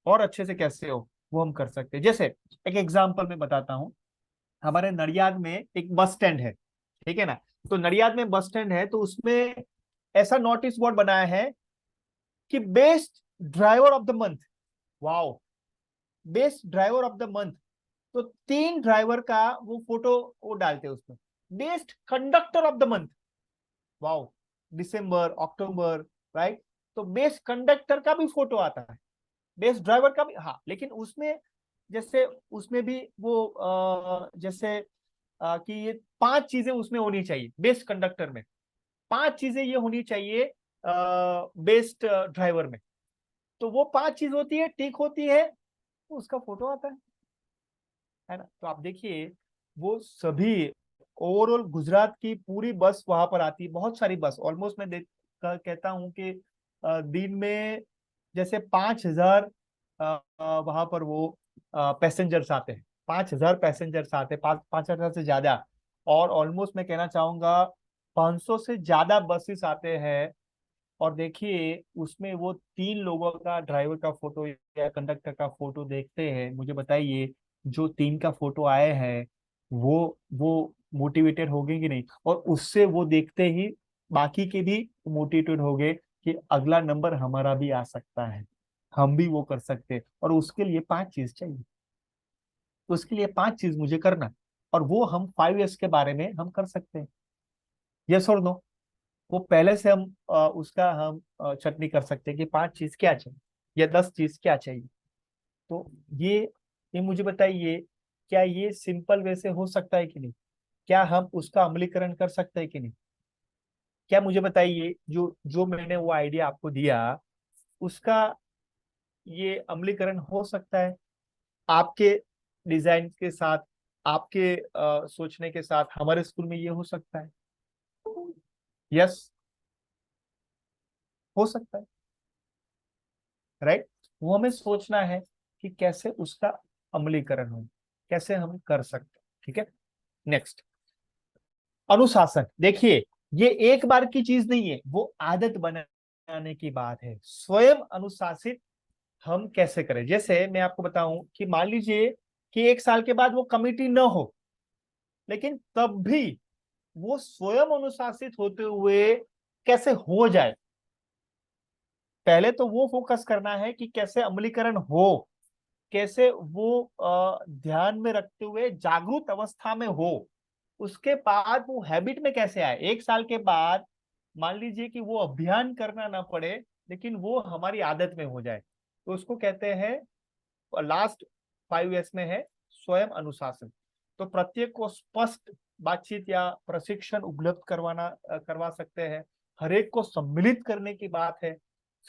और अच्छे से कैसे हो, वो हम कर सकते हैं। जैसे एक एग्जांपल मैं बताता हूँ, हमारे नडियाद में एक बस स्टैंड है, ठीक है ना। तो नडियाद में बस स्टैंड है, तो उसमें ऐसा नोटिस बोर्ड बनाया है कि best driver of the month. Wow, best driver of the month. तो 3 ड्राइवर का वो फोटो वो डालते हैं उसमें। Best conductor of the month, wow, December October, right. तो बेस्ट कंडक्टर का भी फोटो आता है, बेस्ट ड्राइवर का भी, हाँ, लेकिन उसमें जैसे उसमें भी वो जैसे कि ये 5 चीजें उसमें होनी चाहिए बेस्ट कंडक्टर में, 5 चीजें ये होनी चाहिए बेस्ट ड्राइवर में। तो वो 5 चीज होती है, टिक होती है, तो उसका फोटो आता है ना। तो आप देखिए वो सभी ओवरऑल गुजरात की पूरी बस वहां पर आती है, बहुत सारी बस, ऑलमोस्ट मैं कहता हूं कि दिन में जैसे 5,000 वहां पर वो पैसेंजर्स आते हैं, 5,000 पैसेंजर्स आते हैं, 5,000 से ज्यादा। और ऑलमोस्ट मैं कहना चाहूंगा 500 से ज्यादा बसेस आते हैं। और देखिए उसमें वो 3 लोगों का, ड्राइवर का फोटो या कंडक्टर का फोटो देखते हैं, मुझे बताइए जो 3 का फोटो आए हैं वो मोटिवेटेड हो गए कि नहीं? और उससे वो देखते ही बाकी के भी मोटिवेटेड हो गए कि अगला नंबर हमारा भी आ सकता है, हम भी वो कर सकते हैं। और उसके लिए 5 चीज चाहिए, तो उसके लिए 5 चीज मुझे करना, और वो हम 5 years के बारे में हम कर सकते हैं। यस और नो? वो पहले से हम उसका हम छटनी कर सकते हैं कि 5 चीज क्या चाहिए या 10 चीज क्या चाहिए। तो ये ये मुझे बताइए, क्या ये सिंपल वे से हो सकता है कि नहीं? क्या हम उसका अमलीकरण कर सकते हैं कि नहीं? क्या मुझे बताइए, जो जो मैंने वो आइडिया आपको दिया, उसका ये अमलीकरण हो सकता है आपके डिजाइन के साथ, आपके सोचने के साथ? हमारे स्कूल में ये हो सकता है? यस, हो सकता है, राइट। वो हमें सोचना है कि कैसे उसका अमलीकरण हो, कैसे हम कर सकते हैं। ठीक है, नेक्स्ट, अनुशासन। देखिए, ये एक बार की चीज नहीं है, वो आदत बनाने की बात है। स्वयं अनुशासित हम कैसे करें? जैसे मैं आपको बताऊं कि मान लीजिए कि 1 साल के बाद वो कमिटी न हो, लेकिन तब भी वो स्वयं अनुशासित होते हुए कैसे हो जाए। पहले तो वो फोकस करना है कि कैसे अमलीकरण हो, कैसे वो ध्यान में रखते हुए जागरूक अवस्था में हो। उसके बाद वो हैबिट में कैसे आए। 1 साल के बाद मान लीजिए कि वो अभियान करना ना पड़े, लेकिन वो हमारी आदत में हो जाए, तो उसको कहते हैं, लास्ट 5 years में है स्वयं अनुशासन। तो प्रत्येक को स्पष्ट बातचीत या प्रशिक्षण उपलब्ध करवा सकते हैं। हर एक को सम्मिलित करने की बात है।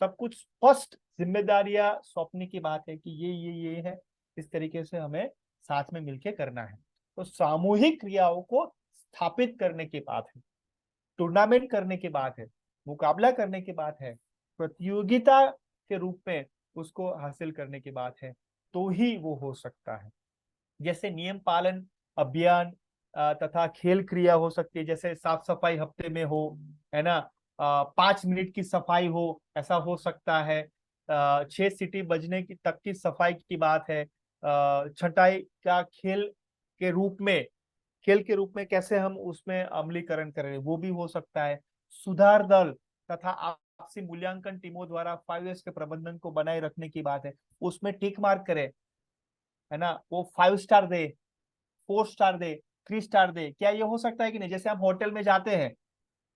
सब कुछ स्पष्ट जिम्मेदारियां सौंपने की बात है कि ये है, इस तरीके से हमें साथ में मिलकर करना है। तो सामूहिक क्रियाओं को स्थापित करने की बात है, टूर्नामेंट करने की बात है, मुकाबला करने की बात है, प्रतियोगिता के रूप में उसको हासिल करने की बात है, तो ही वो हो सकता है। जैसे नियम पालन अभियान तथा खेल क्रिया हो सकती है, जैसे साफ सफाई हफ्ते में हो, है ना, 5 मिनट की सफाई हो, ऐसा हो सकता है। 6 सीटी बजने की तक की सफाई की बात है। छंटाई का खेल के रूप में कैसे हम उसमें अमलीकरण करें, वो भी हो सकता है। सुधार दल तथा आपसी मूल्यांकन टीमों द्वारा 5 years के प्रबंधन को बनाए रखने की बात है, उसमें टिक मार्क करे, है ना, वो 5 स्टार दे, 4 स्टार दे, 3 स्टार दे। क्या ये हो सकता है कि नहीं? जैसे हम होटल में जाते हैं,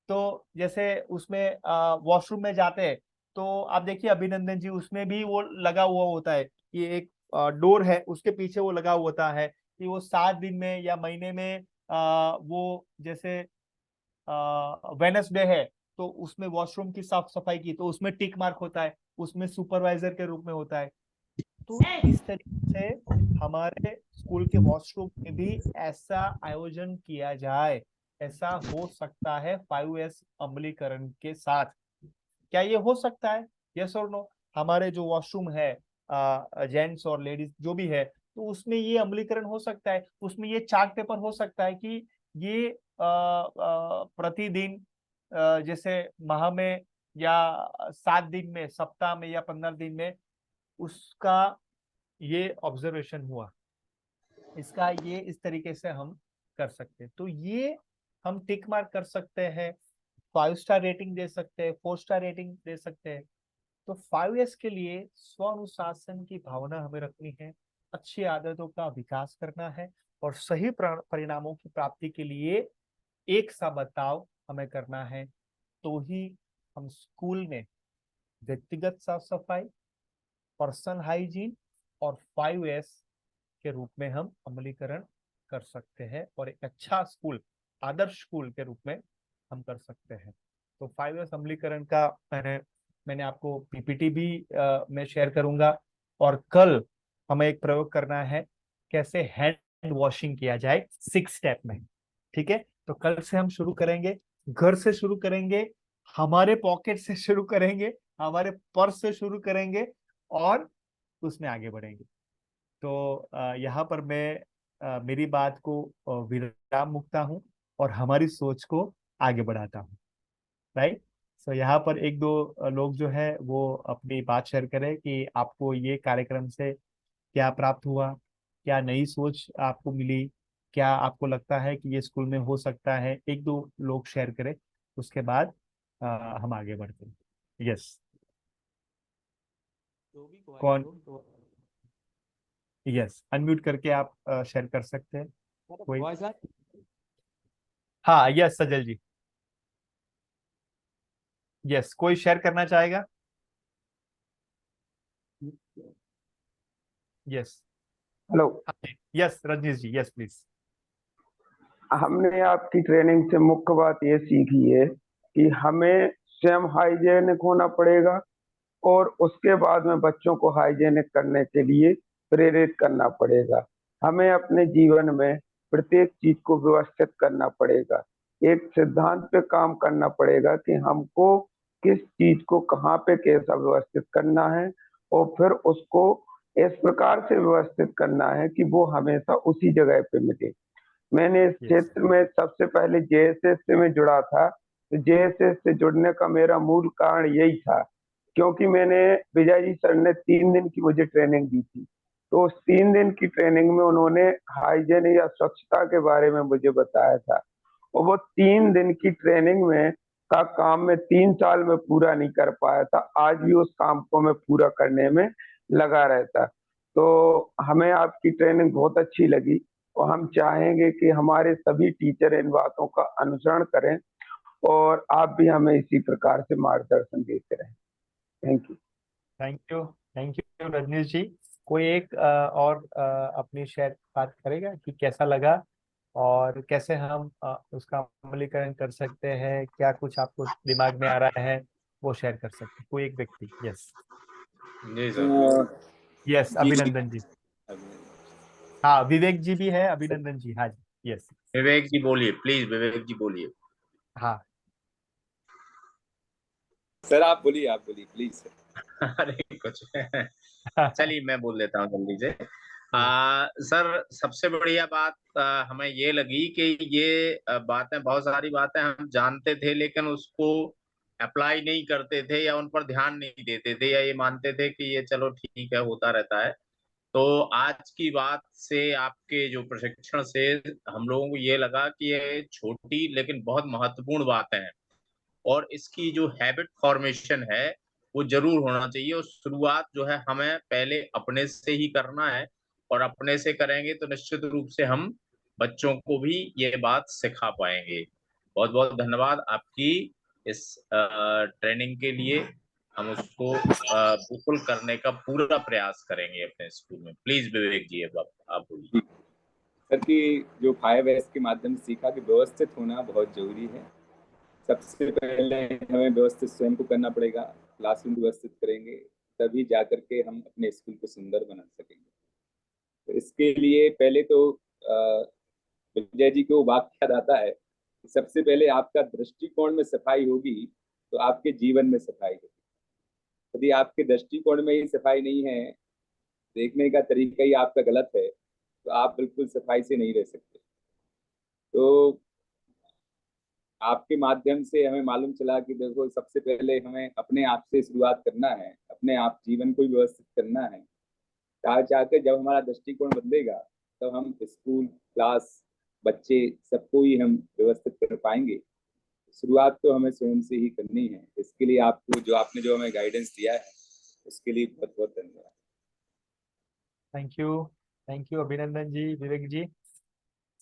तो जैसे उसमें वॉशरूम में जाते हैं, तो आप देखिए अभिनंदन जी, उसमें भी वो लगा हुआ होता है कि एक डोर है, उसके पीछे वो लगा हुआ होता है कि वो 7 दिन में या महीने में वो जैसे वेडनेसडे है तो उसमें वॉशरूम की साफ सफाई की, तो उसमें टिक मार्क होता है, उसमें सुपरवाइजर के रूप में होता है। तो इस तरीके से हमारे स्कूल के वॉशरूम में भी ऐसा आयोजन किया जाए, ऐसा हो सकता है 5S अमलीकरण के साथ। क्या ये हो सकता है? यस और नो? हमारे जो वॉशरूम है, जेंट्स और लेडीज जो भी है, तो उसमें ये अमलीकरण हो सकता है। उसमें ये चार्ट पेपर हो सकता है कि ये प्रतिदिन, जैसे माह में या 7 दिन में, सप्ताह में या 15 दिन में उसका ये ऑब्जर्वेशन हुआ, इसका ये इस तरीके से हम कर सकते हैं। तो ये हम टिक मार्क कर सकते हैं, 5 स्टार रेटिंग दे सकते हैं, 4 स्टार रेटिंग दे सकते हैं। तो 5S के लिए स्व अनुशासन की भावना हमें रखनी है, अच्छी आदतों का विकास करना है, और सही परिणामों की प्राप्ति के लिए एक सा बर्ताव हमें करना है। तो ही हम स्कूल में व्यक्तिगत साफ सफाई, पर्सनल हाइजीन और 5S के रूप में हम अमलीकरण कर सकते हैं, और एक अच्छा स्कूल, आदर्श स्कूल के रूप में हम कर सकते हैं। तो 5S अमलीकरण का मैंने आपको पीपीटी भी मैं शेयर करूंगा। और कल हमें एक प्रयोग करना है, कैसे हैंड वॉशिंग किया जाए 6 स्टेप में। ठीक है, तो कल से हम शुरू करेंगे, घर से शुरू करेंगे, हमारे पॉकेट से शुरू करेंगे, हमारे पर्स से शुरू करेंगे, और उसमें आगे बढ़ेंगे। तो यहाँ पर मैं मेरी बात को विराम मुकता हूँ और हमारी सोच को आगे बढ़ाता हूँ। राइट। सो यहाँ पर एक दो लोग जो है वो अपनी बात शेयर करें कि आपको ये कार्यक्रम से क्या प्राप्त हुआ, क्या नई सोच आपको मिली, क्या आपको लगता है कि ये स्कूल में हो सकता है। एक दो लोग शेयर करें, उसके बाद हम आगे बढ़ते हैं। यस, कौन? यस, अनम्यूट करके आप शेयर कर सकते हैं कोई। हाँ, यस सजल जी, यस, कोई शेयर करना चाहेगा? Yes, hello. Yes Rajneesh ji, yes please. हमने आपकी ट्रेनिंग से मुख्य बात ये सीखी है कि हमें स्वयं हाइजेनिक होना पड़ेगा, और उसके बाद में बच्चों को हाइजेनिक करने के लिए प्रेरित करना पड़ेगा। हमें अपने जीवन में प्रत्येक चीज को व्यवस्थित करना पड़ेगा, एक सिद्धांत पे काम करना पड़ेगा कि हमको किस चीज को कहाँ पे कैसा व्यवस्थित करना है, और फिर उसको इस प्रकार से व्यवस्थित करना है कि वो हमेशा उसी जगह पे मिले। मैंने इस क्षेत्र में सबसे पहले जेएसएस से मैं जुड़ा था, तो जेएसएस से जुड़ने का मेरा मूल कारण यही था, क्योंकि मैंने विजय जी सर ने 3 दिन की मुझे ट्रेनिंग दी थी। तो उस 3 दिन की ट्रेनिंग में उन्होंने हाइजीन या स्वच्छता के बारे में मुझे बताया था, और वो 3 दिन की ट्रेनिंग में का काम मैं 3 साल में पूरा नहीं कर पाया था। आज भी उस काम को मैं पूरा करने में लगा रहता। तो हमें आपकी ट्रेनिंग बहुत अच्छी लगी, और हम चाहेंगे कि हमारे सभी टीचर इन बातों का अनुसरण करें, और आप भी हमें इसी प्रकार से मार्गदर्शन देते रहें। Thank you. Thank you Rajneesh ji. कोई एक और अपनी शेयर बात करेगा कि कैसा लगा और कैसे हम उसका अमलीकरण कर सकते हैं, क्या कुछ आपको दिमाग में आ रहा है वो शेयर कर सकते हैं। कोई एक व्यक्ति। यस जी सर। यस, अभिनंदन जी। हाँ, विवेक जी भी है, अभिनंदन जी। हाँ जी, यस। विवेक जी बोलिए, प्लीज विवेक जी बोलिए। हाँ सर आप बोलिए प्लीज। अरे कुछ चलिए मैं बोल देता हूँ जल्दी से। सर सबसे बढ़िया बात हमें ये लगी कि ये बातें, बहुत सारी बातें हम जानते थे लेकिन उसको अप्लाई नहीं करते थे या उन पर ध्यान नहीं देते थे, या ये मानते थे कि ये चलो ठीक है होता रहता है। तो आज की बात से, आपके जो प्रशिक्षण से हम लोगों को ये लगा कि ये छोटी लेकिन बहुत महत्वपूर्ण बातें हैं, और इसकी जो हैबिट फॉर्मेशन है वो जरूर होना चाहिए। और शुरुआत जो है हमें पहले अपने से ही करना है, और अपने से करेंगे तो निश्चित रूप से हम बच्चों को भी ये बात सिखा पाएंगे। बहुत बहुत धन्यवाद आपकी इस ट्रेनिंग के लिए। हम उसको बिल्कुल करने का पूरा प्रयास करेंगे अपने स्कूल में। प्लीज विवेक जी अब आप बोलिए। सर की जो 5S के माध्यम से सीखा कि व्यवस्थित होना बहुत जरूरी है। सबसे पहले हमें व्यवस्थित स्वयं को करना पड़ेगा, क्लासरूम व्यवस्थित करेंगे तभी जाकर के हम अपने स्कूल को सुंदर बना सकेंगे। तो इसके लिए पहले तो विजय जी को वाक्य याद आता है कि सबसे पहले आपका दृष्टिकोण में सफाई होगी तो आपके जीवन में सफाई होगी। यदि आपके दृष्टिकोण में ही सफाई नहीं है, देखने का तरीका ही आपका गलत है, तो आप बिल्कुल सफाई से नहीं रह सकते। तो आपके माध्यम से हमें मालूम चला कि देखो सबसे पहले हमें अपने आप से शुरुआत करना है, अपने आप जीवन को व्यवस्थित करना है। चाहते जब हमारा दृष्टिकोण बदलेगा तब हम स्कूल, क्लास, बच्चे सबको ही हम व्यवस्थित कर पाएंगे। शुरुआत तो हमें स्वयं से ही करनी है। इसके लिए आपको आपने जो हमें गाइडेंस दिया है उसके लिए बहुत बहुत धन्यवाद। थैंक यू अभिनंदन जी, विवेक जी।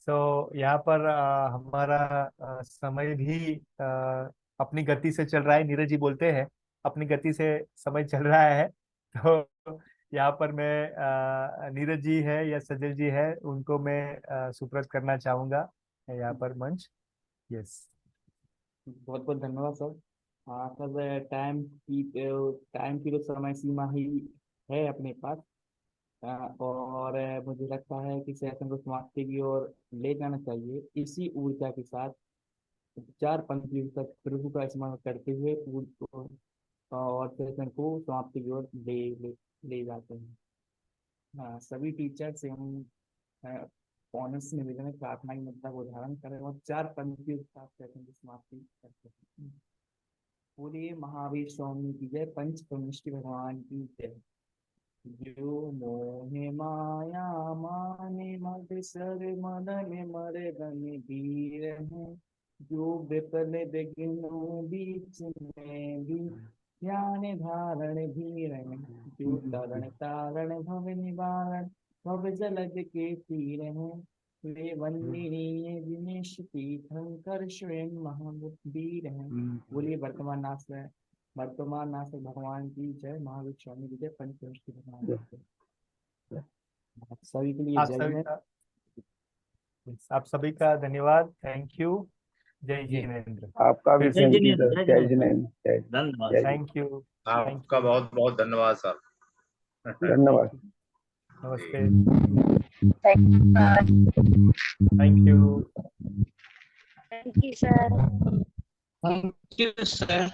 तो यहाँ पर हमारा समय भी अपनी गति से चल रहा है। नीरज जी बोलते हैं अपनी गति से समय चल रहा है। तो यहाँ पर मैं नीरज जी है या सजल जी है, उनको मैं सुप्रत करना चाहूंगा यहाँ पर मंच। यस, बहुत बहुत धन्यवाद सर। सर टाइम की तो समय सीमा ही है अपने पास। और मुझे लगता है कि सेशन को समाप्ति की ओर ले जाना चाहिए। इसी ऊर्जा के साथ 4 पंक्तियों तक प्रभु का स्मरण करते हुए और सेशन को समाप्ति की ओर ले जाते हैं। सभी टीचर से हम ऑनर्स निवेदन में प्रार्थना की मुद्दा को धारण करें और 4 पंक्तियों के साथ सेशन की समाप्ति करते हैं। बोलिए महावीर स्वामी की जय, पंच परमेष्टि भगवान की जय। जो मोहे माया माने मद सर मदन मर्दन धीर है, जो विपल विघ्नों बीच में भी ध्यान धारण धीर है, जो तरण तारण भव निवारण भव जलद के तीर है, वे वंदनीय दिनेश तीर्थंकर स्वयं महावीर है। बोलिए वर्तमान नाथ भगवान की जय, महावीर स्वामी की जय, पंचवंशी भगवान की जय। सभी के लिए जय। आप सभी का धन्यवाद। Thank you. जय जिनेंद्र। आपका भी थैंक यू सर। जय जिनेंद्र। धन्यवाद। Thank you. आपका बहुत बहुत धन्यवाद सर। धन्यवाद। नमस्ते। Thank you. You sir. Thank you sir.